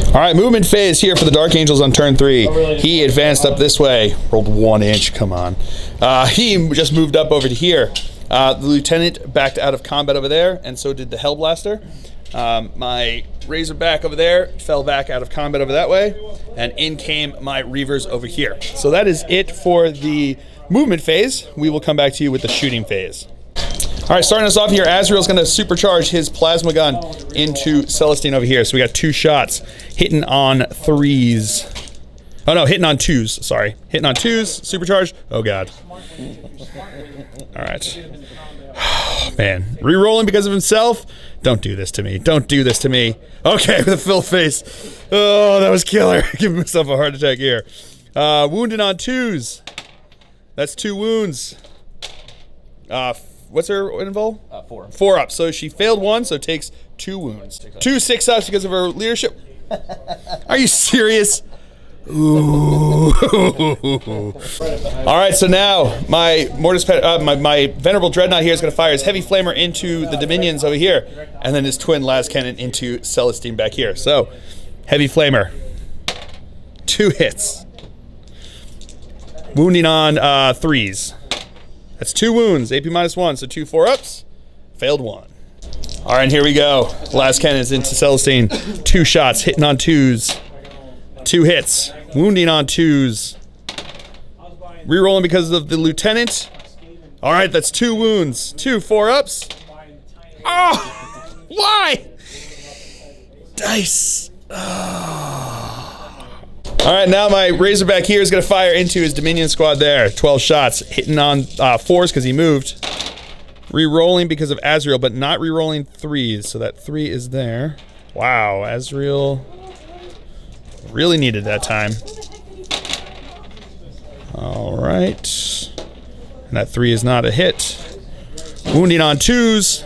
All right, movement phase here for the Dark Angels on turn 3. He advanced up this way, rolled 1 inch. Come on. He just moved up over to here. The Lieutenant backed out of combat over there, and so did the Hellblaster. My Razorback over there fell back out of combat over that way, and in came my Reavers over here. So that is it for the movement phase. We will come back to you with the shooting phase. All right, starting us off here, Azrael's going to supercharge his plasma gun into Celestine over here. So we got 2 shots hitting on 3s. Oh no, hitting on 2s, sorry. Hitting on 2s, supercharged. Oh God. All right. Man, re-rolling because of himself. Don't do this to me. Don't do this to me. Okay, with a full face. Oh, that was killer. Giving myself a heart attack here. Wounded on 2s. That's 2 wounds. What's her involve? 4. 4 up. So she failed 1, so takes 2 wounds. 2 6-ups because of her leadership. Are you serious? Ooh. All right, so now my my Venerable Dreadnought here is going to fire his Heavy Flamer into the Dominions over here, and then his twin Las Cannon into Celestine back here. So, Heavy Flamer, 2 hits, wounding on 3s. That's 2 wounds, AP -1, so 2 4-ups, failed 1. All right, here we go. Las Cannon is into Celestine, 2 shots, hitting on 2s. 2 hits, wounding on 2s. Rerolling because of the Lieutenant. All right, that's 2 wounds, 2 4-ups. Oh, why? Dice. Oh. All right, now my Razorback here is going to fire into his Dominion squad there. 12 shots, hitting on 4s because he moved. Rerolling because of Azrael, but not rerolling 3s, so that 3 is there. Wow, Azrael really needed that time. All right. And that 3 is not a hit. Wounding on 2s.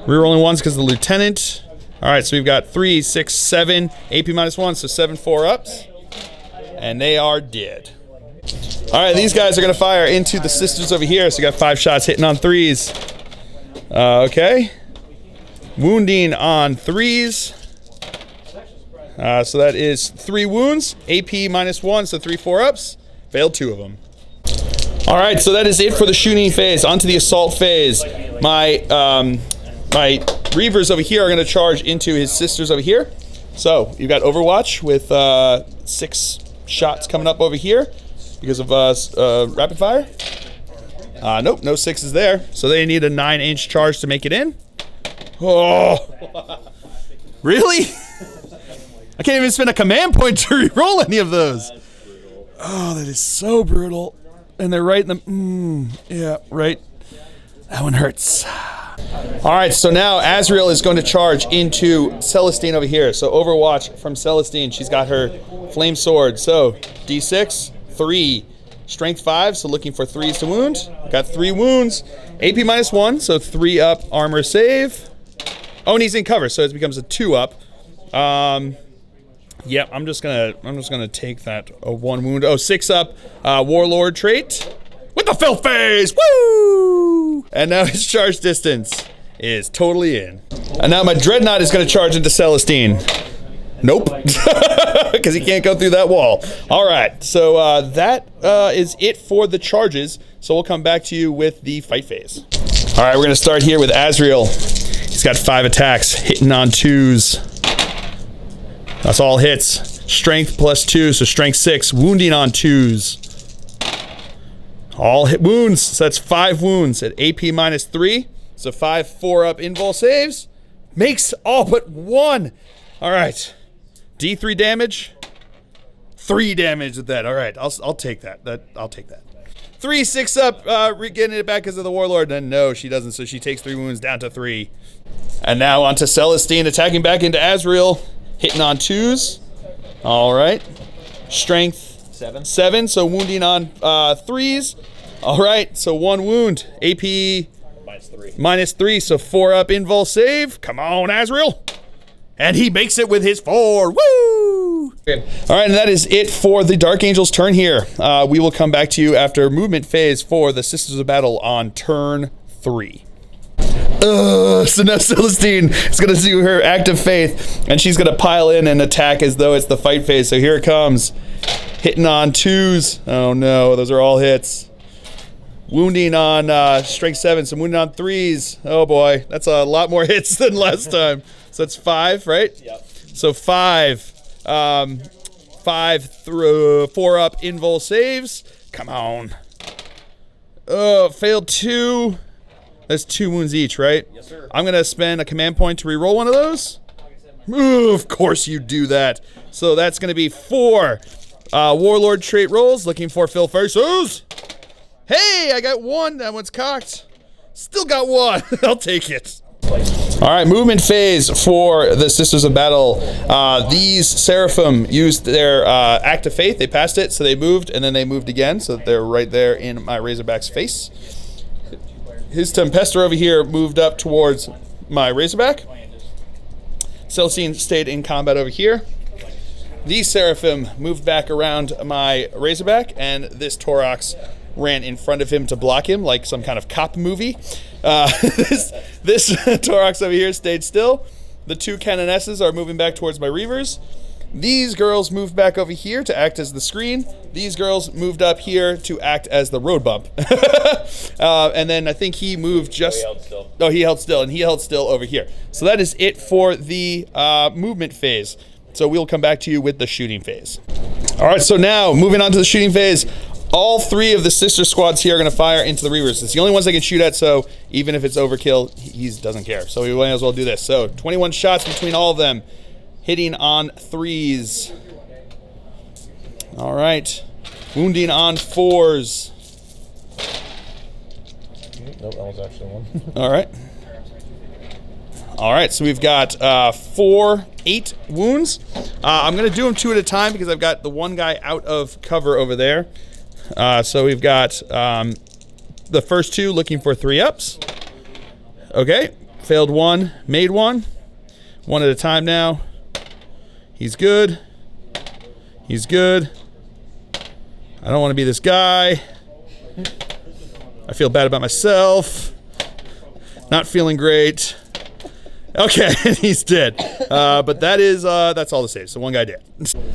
Rerolling 1s because of the Lieutenant. All right, so we've got 3, 6, 7, AP -1, so 7 4-ups. And they are dead. All right, these guys are going to fire into the Sisters over here. So we got 5 shots hitting on 3s. Okay. Wounding on 3s. So that is 3 wounds, AP -1, so 3 4-ups. Failed 2 of them. All right, so that is it for the shooting phase. On to the assault phase. My Reavers over here are going to charge into his Sisters over here. So you've got Overwatch with 6 shots coming up over here because of rapid fire. Nope, no 6s there. So they need a 9-inch charge to make it in. Oh, really? I can't even spend a command point to re-roll any of those. Oh, that is so brutal. And they're right in the... yeah, right. That one hurts. All right, so now Azrael is going to charge into Celestine over here. So Overwatch from Celestine. She's got her flame sword. So D6, 3. Strength 5, so looking for 3s to wound. Got 3 wounds. AP -1, so 3 up armor save. Oh, and he's in cover, so it becomes a 2 up. Yep, I'm just gonna take that 1 wound. Oh, 6 up Warlord trait with the filth phase. Woo! And now his charge distance is totally in. And now my Dreadnought is gonna charge into Celestine. Nope, because he can't go through that wall. All right, so that is it for the charges. So we'll come back to you with the fight phase. All right, we're gonna start here with Azrael. He's got 5 attacks, hitting on 2s. That's all hits. Strength +2, so strength 6. Wounding on 2s. All hit wounds, so that's 5 wounds at AP -3. So 5 4-up invul saves. Makes all but 1. All right. D3 damage. 3 damage with that. All right, I'll take that. I'll take that. 3 6-up, getting it back because of the Warlord. And no, she doesn't, so she takes 3 wounds down to 3. And now onto Celestine, attacking back into Azrael. Hitting on 2s. All right. Strength 7, so wounding on 3s. All right, so 1 wound. AP -3, so 4-up invul save. Come on, Azrael. And he makes it with his 4. Woo! Okay. All right, and that is it for the Dark Angel's turn here. We will come back to you after movement phase for the Sisters of Battle on turn 3. So now Celestine is going to do her act of faith, and she's going to pile in and attack as though it's the fight phase. So here it comes. Hitting on 2s. Oh no, those are all hits. Wounding on strength 7, some wounding on 3s. Oh boy, that's a lot more hits than last time. So that's 5, right? Yep. So 5. 5 through 4-up invul saves. Come on. Oh, failed 2. That's 2 wounds each, right? Yes, sir. I'm going to spend a command point to reroll one of those. Ooh, of course you do that. So that's going to be 4 Warlord trait rolls, looking for fill faces. Hey, I got 1. That one's cocked. Still got 1. I'll take it. All right, movement phase for the Sisters of Battle. These Seraphim used their act of faith. They passed it, so they moved, and then they moved again, so they're right there in my Razorback's face. His Tempester over here moved up towards my Razorback. Celestine stayed in combat over here. These Seraphim moved back around my Razorback, and this Taurox ran in front of him to block him like some kind of cop movie. This Taurox over here stayed still. The 2 Canonesses are moving back towards my Reavers. These girls moved back over here to act as the screen. These girls moved up here to act as the road bump. And then I think he moved just... he held still. Oh, he held still, and he held still over here. So that is it for the movement phase. So we'll come back to you with the shooting phase. All right, so now moving on to the shooting phase. All 3 of the sister squads here are going to fire into the Reavers. It's the only ones they can shoot at, so even if it's overkill, he doesn't care. So we might as well do this. So 21 shots between all of them, hitting on 3s. All right. Wounding on 4s. Nope, that was actually 1. All right. All right, so we've got 8 wounds. I'm going to do them 2 at a time because I've got the one guy out of cover over there. So we've got the first 2 looking for 3-ups. Okay, failed 1, made 1. 1 at a time now. He's good. He's good. I don't want to be this guy. I feel bad about myself. Not feeling great. Okay, he's dead. But that's all the saves. So 1 guy dead.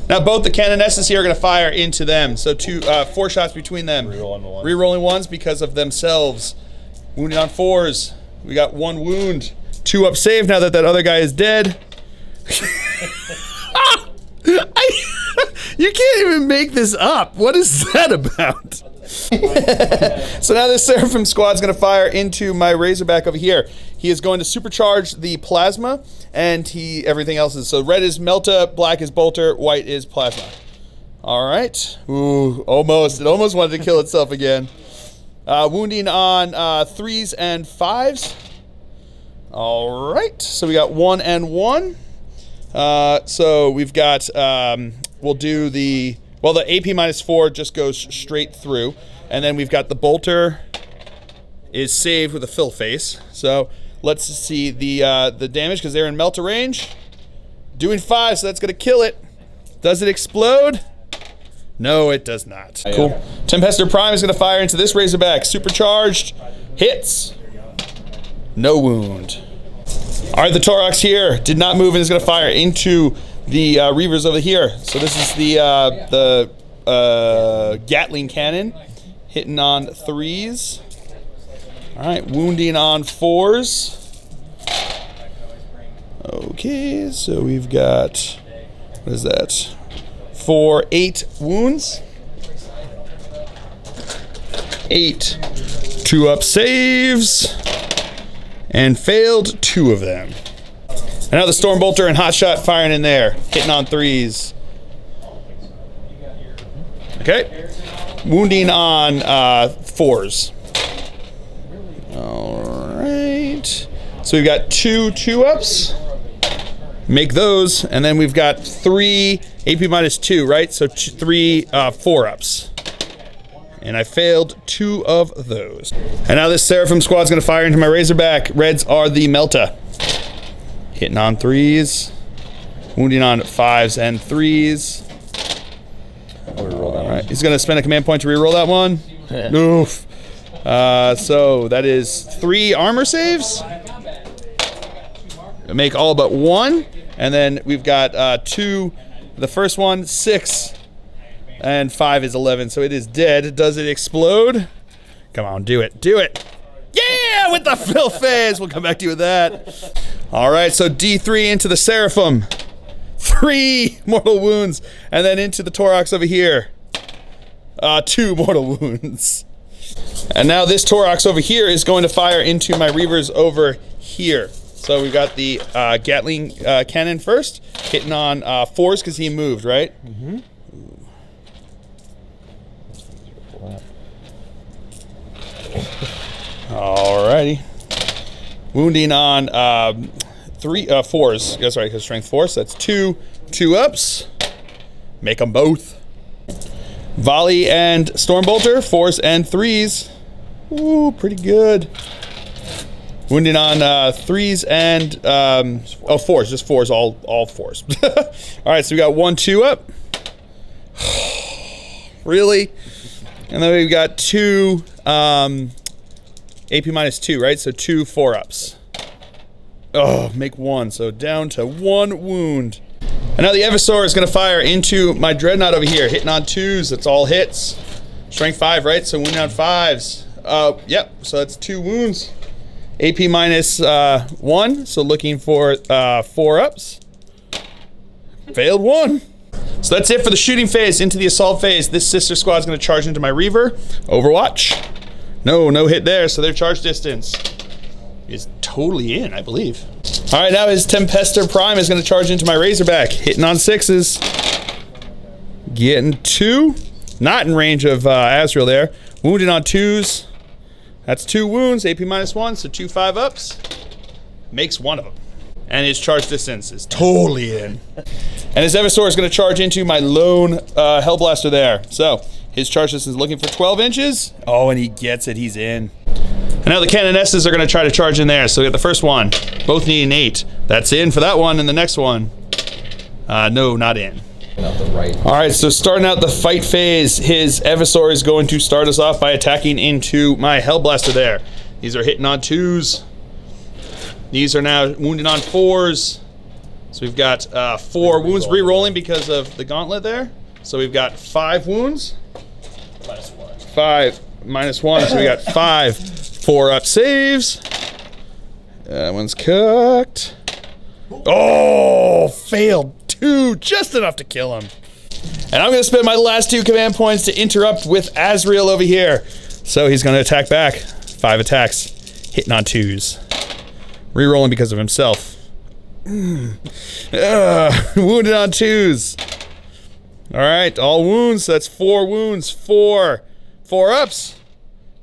Now both the Canonesses here are going to fire into them. So 4 shots between them. Rerolling 1s because of themselves. Wounding on 4s. We got 1 wound. 2 up save now that other guy is dead. You can't even make this up. What is that about? So now this Seraphim squad's going to fire into my Razorback over here. He is going to supercharge the plasma, and everything else is. So red is Melta, black is Bolter, white is plasma. All right. Ooh, almost. It almost wanted to kill itself again. Wounding on 3s and 5s. All right. So we got 1 and 1. So we've got, we'll do the Well, the AP -4 just goes straight through. And then we've got the bolter is saved with a fill face. So let's see the damage because they're in melter range. Doing 5, so that's going to kill it. Does it explode? No, it does not. Cool. Tempester Prime is going to fire into this Razorback. Supercharged. Hits. No wound. All right, the Torox here did not move and is going to fire into the Reavers over here. So this is the Gatling cannon. Hitting on 3s. All right, wounding on 4s. Okay, so we've got, what is that? 8 wounds. 8 2-up saves. And failed 2 of them. And now the Stormbolter and Hotshot firing in there. Hitting on 3s. Okay. Wounding on 4s. Alright. So we've got 2 2-ups. Make those. And then we've got 3 AP -2, right? So 3 4-ups. And I failed 2 of those. And now this Seraphim squad's going to fire into my Razorback. Reds are the Melta. Hitting on 3s. Wounding on 5s and 3s. All right, he's going to spend a command point to reroll that one. Oof. So that is 3 armor saves. Make all but 1. And then we've got 2. The first one, 6. And 5 is 11, so it is dead. Does it explode? Come on, do it. Do it. Yeah, with the fill phase. We'll come back to you with that. All right, so D3 into the Seraphim. 3 mortal wounds. And then into the Torox over here. 2 mortal wounds. And now this Torox over here is going to fire into my Reavers over here. So we've got the Gatling cannon first. Hitting on 4s because he moved, right? Mm-hmm. Alrighty. Wounding on 4s. That's right, because strength 4. So that's 2 2-ups. Make them both. Volley and Stormbolter, 4s and 3s. Ooh, pretty good. Wounding on 3s and 4s, just 4s, all 4s. All right, so we got 1 2-up. Really? And then we've got 2 AP -2, right? So 2 4-ups. Oh, make 1. So down to 1 wound. And now the Evisaur is going to fire into my Dreadnought over here, hitting on 2s. That's all hits. Strength 5, right? So wounding on 5s. Yep. So that's 2 wounds. AP -1. So looking for 4-ups. Failed 1. So that's it for the shooting phase. Into the assault phase. This sister squad is going to charge into my Reaver. Overwatch. No hit there, so their charge distance is totally in, I believe. All right, now his Tempester Prime is going to charge into my Razorback. Hitting on 6s. Getting 2. Not in range of Azrael there. Wounded on 2s. That's 2 wounds, AP -1, so 2 5-ups. Makes 1 of them. And his charge distance is totally in. And his Evisaur is going to charge into my lone Hellblaster there. So his charge distance is looking for 12 inches. Oh, and he gets it. He's in. And now the Canonesses are going to try to charge in there. So we got the first one. Both need an 8. That's in for that one. And the next one. No, not in. All right, so starting out the fight phase, his Evisaur is going to start us off by attacking into my Hellblaster there. These are hitting on 2s. These are now wounding on 4s. So we've got 4 wounds re-rolling because of the gauntlet there. So we've got 5 wounds. -1. 5 -1, so we got 5 4-up saves. That one's cooked. Oh, failed 2, just enough to kill him. And I'm going to spend my last 2 command points to interrupt with Azrael over here. So he's going to attack back. 5 attacks, hitting on 2s. Rerolling because of himself. Wounded on 2s. All right, all wounds. So that's 4 wounds. 4 4-ups.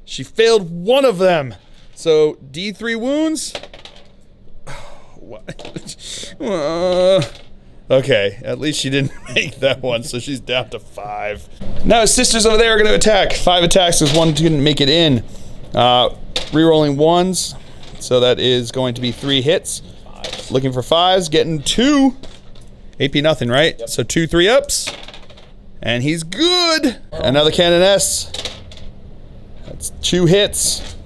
She failed 1 of them. So D3 wounds. What? Okay, at least she didn't make that one, so she's down to 5. Now his sisters over there are going to attack. 5 attacks because 1 didn't make it in. Rerolling 1s, so that is going to be 3 hits. Looking for 5s, getting 2. AP nothing, right? Yep. So 2 3-ups. And he's good. Another Canoness. That's 2 hits.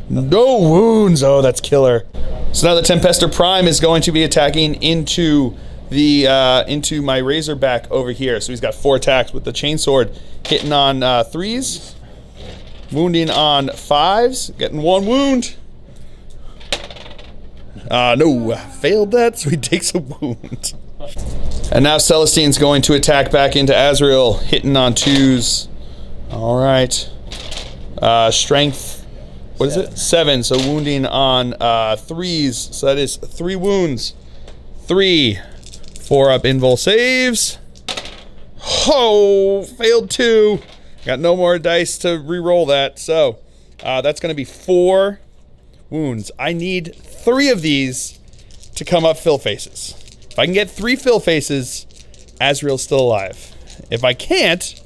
No wounds. Oh, that's killer. So now the Tempester Prime is going to be attacking into the into my Razorback over here. So he's got 4 attacks with the Chainsword, hitting on 3s, wounding on 5s, getting 1 wound. No, failed that, so he takes a wound. And now Celestine's going to attack back into Azrael, hitting on 2s. All right. Strength, what is it? 7, so wounding on 3s. So that is 3 wounds. 3. 4-up invul saves. Oh, failed 2. Got no more dice to re-roll that. So that's going to be 4 wounds. I need 3 of these to come up fill faces. If I can get 3 fill faces, Azrael's still alive. If I can't,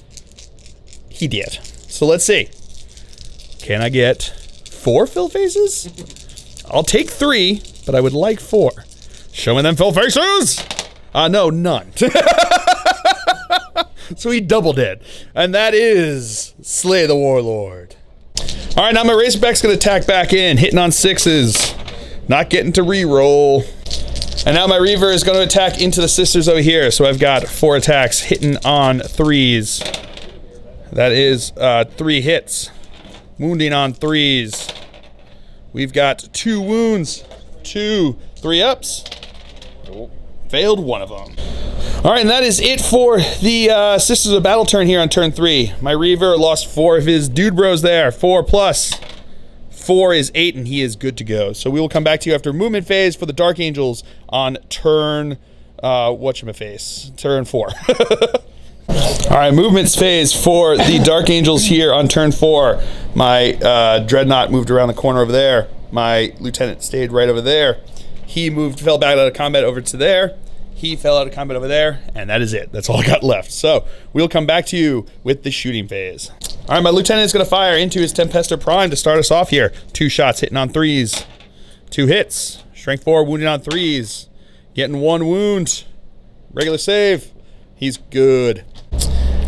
he did. So let's see. Can I get 4 fill faces? I'll take 3, but I would like 4. Show me them fill faces! No, none. So he doubled it. And that is Slay the Warlord. Alright, now my Razorback's gonna attack back in, hitting on 6s. Not getting to re-roll. And now my Reaver is gonna attack into the sisters over here. So I've got 4 attacks hitting on 3s. That is 3 hits. Wounding on 3s. We've got 2 wounds. 2 3-ups. Failed 1 of them. Alright, and that is it for the Sisters of Battle turn here on turn 3. My Reaver lost 4 of his dude bros there. 4 plus 4 is 8, and he is good to go. So we will come back to you after movement phase for the Dark Angels on turn, whatchamaface, turn 4. Alright, movements phase for the Dark Angels here on turn 4. My Dreadnought moved around the corner over there. My Lieutenant stayed right over there. He fell back out of combat over to there. He fell out of combat over there, and that is it. That's all I got left. So we'll come back to you with the shooting phase. All right, my Lieutenant is going to fire into his Tempester Prime to start us off here. 2 shots hitting on 3s. 2 hits. Strength 4, wounding on 3s. Getting 1 wound. Regular save. He's good.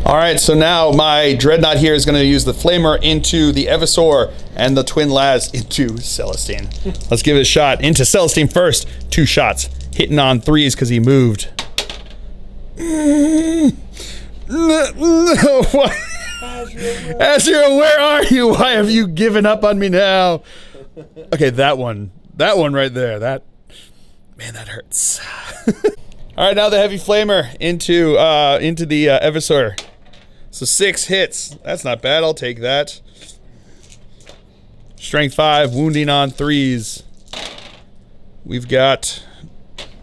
All right, so now my Dreadnought here is going to use the Flamer into the Evisor and the Twin Laz into Celestine. Let's give it a shot. Into Celestine first. 2 shots. Hitting on 3s because he moved. No, what? Azrael, where are you? Why have you given up on me now? Okay, that one right there. That hurts. All right, now the Heavy Flamer into the Evisor. So 6 hits. That's not bad. I'll take that. Strength 5, wounding on 3s. We've got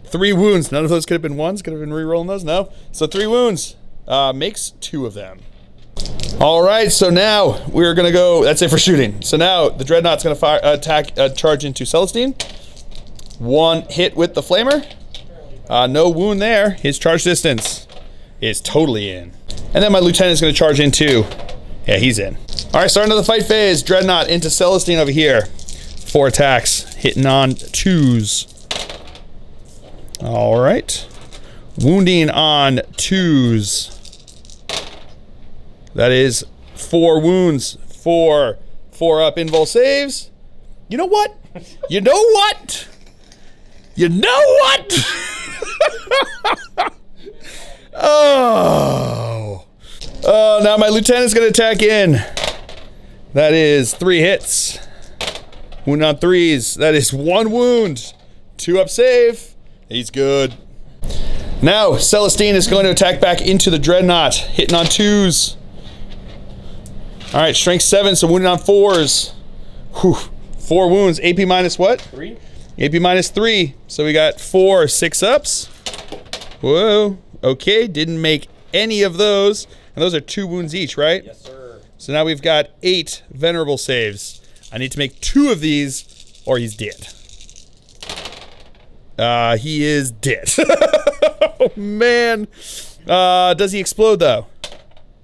3 wounds. None of those could have been 1s. Could have been re-rolling those. No. So 3 wounds. Makes 2 of them. All right. So now we're gonna go. That's it for shooting. So now the Dreadnought's gonna charge into Celestine. 1 hit with the Flamer. No wound there. His charge distance is totally in. And then my Lieutenant is gonna charge in too. Yeah, he's in. All right. Starting to the fight phase. Dreadnought into Celestine over here. 4 attacks hitting on 2s. All right. Wounding on 2s. That is 4 wounds. 4 up invul saves. You know what? You know what? You know what? Oh. Oh, now my Lieutenant's going to attack in. That is 3 hits. Wound on 3s. That is 1 wound. 2 up save. He's good. Now, Celestine is going to attack back into the Dreadnought, hitting on 2s. All right, strength 7, so wounded on 4s. Whew. 4 wounds. AP minus what? 3. AP minus 3. So we got 4 6-ups. Whoa. Okay, didn't make any of those. And those are 2 wounds each, right? Yes, sir. So now we've got 8 venerable saves. I need to make 2 of these, or he's dead. He is dead. Oh, man. Does he explode, though?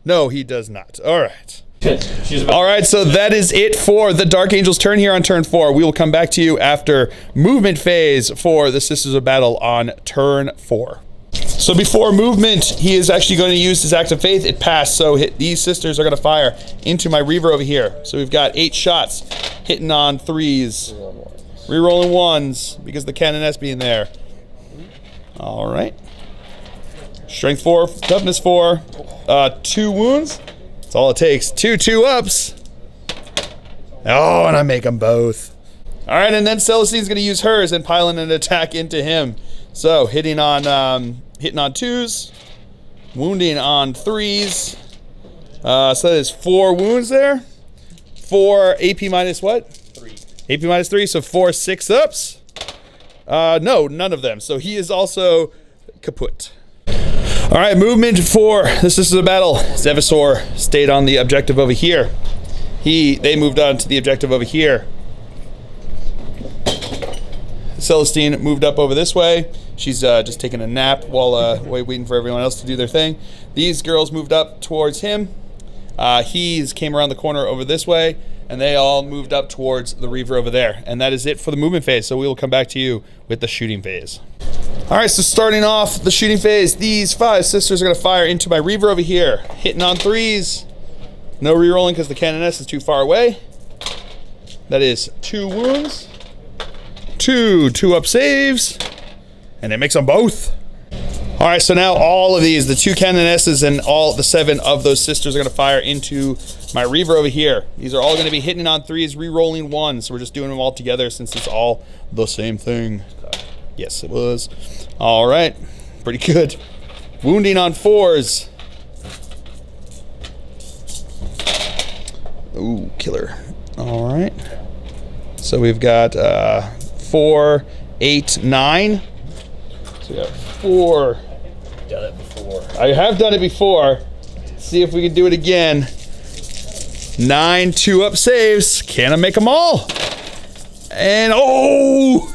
No, he does not. All right. All right, so that is it for the Dark Angel's turn here on turn 4. We will come back to you after movement phase for the Sisters of Battle on turn 4. So before movement, he is actually going to use his Act of Faith. It passed, so these sisters are going to fire into my Reaver over here. So we've got 8 shots hitting on 3s. Rerolling 1s because of the Canoness being there. All right. Strength 4, toughness 4, 2 wounds. That's all it takes. 2 2-ups. Oh, and I make them both. All right, and then Celestine's going to use hers and piling an attack into him. So hitting on 2s, wounding on 3s. So that is 4 wounds there. 4 AP minus what? 3. AP minus 3, so 4 6-ups. No, none of them. So he is also kaput. All right, movement for this is a battle. Zevasaur stayed on the objective over here. They moved on to the objective over here. Celestine moved up over this way. She's just taking a nap while waiting for everyone else to do their thing. These girls moved up towards him. He's came around the corner over this way, and they all moved up towards the Reaver over there. And that is it for the movement phase. So we will come back to you with the shooting phase. All right, so starting off the shooting phase, these 5 sisters are going to fire into my Reaver over here, hitting on 3s. No rerolling because the Canoness is too far away. That is 2 wounds, 2 2-up saves, and it makes them both. All right, so now all of these, the 2 Canonesses and all the 7 of those sisters are going to fire into my Reaver over here. These are all going to be hitting on 3s, rerolling 1s. So we're just doing them all together since it's all the same thing. Yes, it was. All right, pretty good. Wounding on 4s. Ooh, killer. All right. So we've got 4, 8, 9. So we got 4. Done it before. I have done it before. See if we can do it again. 9 2-up saves. Can I make them all? And oh!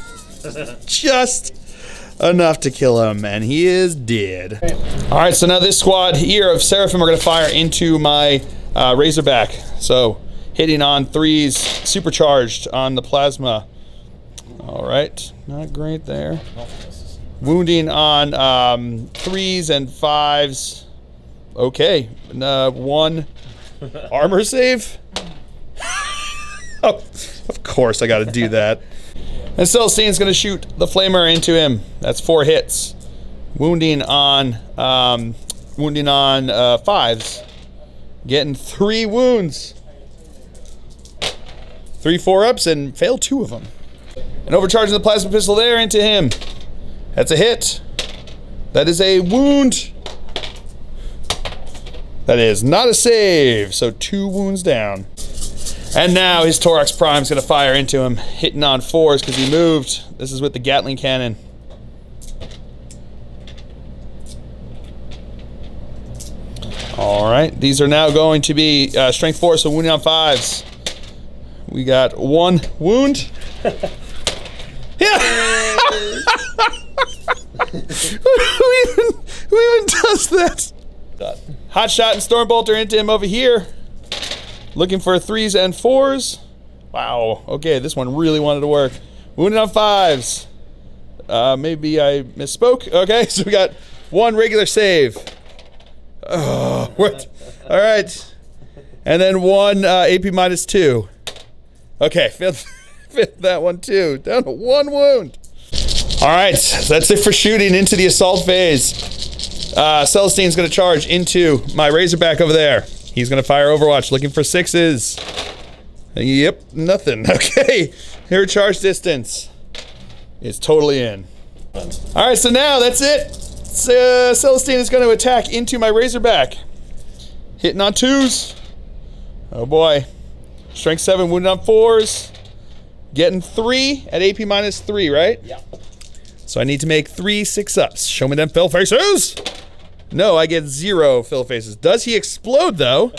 Just enough to kill him, and he is dead. All right, so now this squad here of Seraphim are going to fire into my Razorback. So hitting on 3s, supercharged on the plasma. All right, not great there. Wounding on 3s and 5s. Okay, 1 armor save. Oh, of course I got to do that. And Celestine's going to shoot the flamer into him. That's 4 hits. Wounding on 5s. Getting 3 wounds. 3 4-ups and fail 2 of them. And overcharging the plasma pistol there into him. That's a hit. That is a wound. That is not a save. So 2 wounds down. And now his Thorax Prime's going to fire into him, hitting on 4s because he moved. This is with the Gatling cannon. All right, these are now going to be strength 4, so wounding on 5s. We got 1 wound. Yeah. Who even does that? Hot shot and Stormbolter into him over here. Looking for 3s and 4s. Wow. Okay, this one really wanted to work. Wounded on 5s. Maybe I misspoke. Okay, so we got 1 regular save. Oh, what? All right. And then 1 AP minus 2. Okay, failed that one too. Down to 1 wound. All right, so that's it for shooting into the assault phase. Celestine's going to charge into my Razorback over there. He's going to fire Overwatch, looking for 6s. Yep, nothing. Okay, her charge distance is totally in. All right, so now that's it. Celestine is going to attack into my Razorback. Hitting on 2s. Oh boy. Strength 7, wounded on 4s. Getting 3 at AP minus 3, right? Yeah. So I need to make 3 6-ups. Show me them fill faces. No, I get 0 fill faces. Does he explode though?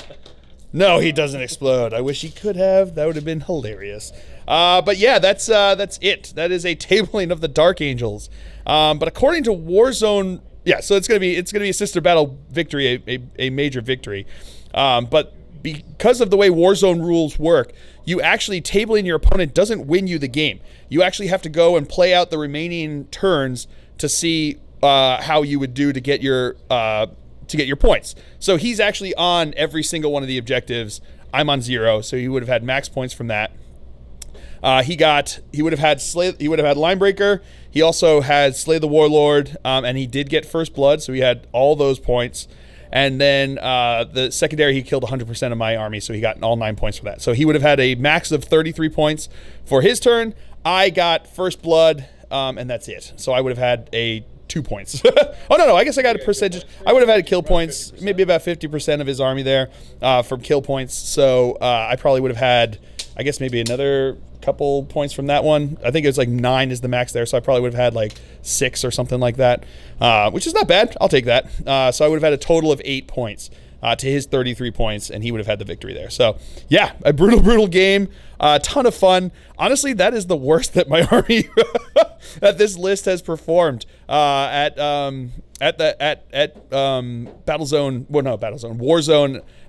No, he doesn't explode. I wish he could have. That would have been hilarious. But yeah, that's it. That is a tabling of the Dark Angels. But according to Warzone, yeah, so it's gonna be a sister battle victory, a major victory. But because of the way Warzone rules work, you actually tabling your opponent doesn't win you the game. You actually have to go and play out the remaining turns to see how you would do to get your points. So he's actually on every single one of the objectives. I'm on 0, so he would have had max points from that. He would have had Linebreaker. He also had Slay the Warlord, and he did get First Blood, so he had all those points. And then the secondary, he killed 100% of my army, so he got all 9 points for that. So he would have had a max of 33 points for his turn. I got First Blood, and that's it. So I would have had 2 points. Oh, no, I guess I got a percentage. I would have had kill points, maybe about 50% of his army there from kill points. So I probably would have had, I guess, maybe another couple points from that one. I think it was like 9 is the max there, so I probably would have had like 6 or something like that, which is not bad. I'll take that. So I would have had a total of 8 points to his 33 points, and he would have had the victory there. So yeah, a brutal game, a ton of fun. Honestly, that is the worst that my army that this list has performed at Warzone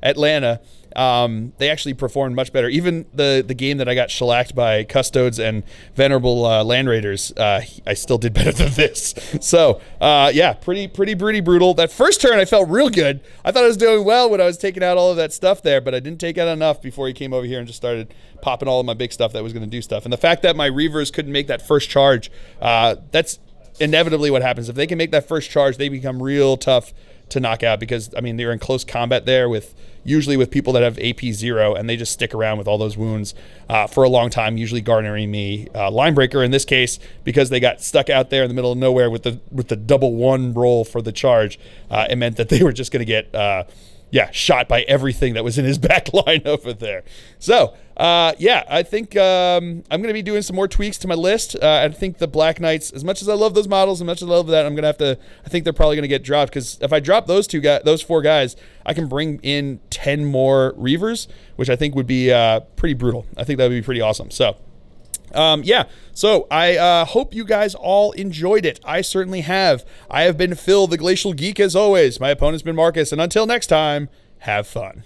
Atlanta. They actually performed much better. Even the game that I got shellacked by Custodes and Venerable Land Raiders, I still did better than this. So yeah, pretty brutal. That first turn I felt real good. I thought I was doing well when I was taking out all of that stuff there, but I didn't take out enough before he came over here and just started popping all of my big stuff that was going to do stuff. And the fact that my Reavers couldn't make that first charge, that's inevitably what happens. If they can make that first charge, they become real tough to knock out, because I mean they're in close combat there usually with people that have AP 0, and they just stick around with all those wounds for a long time, usually garnering me Linebreaker in this case, because they got stuck out there in the middle of nowhere with the double 1 roll for the charge. It meant that they were just going to get shot by everything that was in his back line over there. So yeah, I think I'm going to be doing some more tweaks to my list. I think the Black Knights, as much as I love those models, as much as I love that, I'm going to have to, I think they're probably going to get dropped, because if I drop those 4 guys, I can bring in 10 more Reavers, which I think would be pretty brutal. I think that would be pretty awesome. So yeah, so I hope you guys all enjoyed it. I certainly have. I have been Phil, the Glacial Geek, as always. My opponent's been Marcus, and until next time, have fun.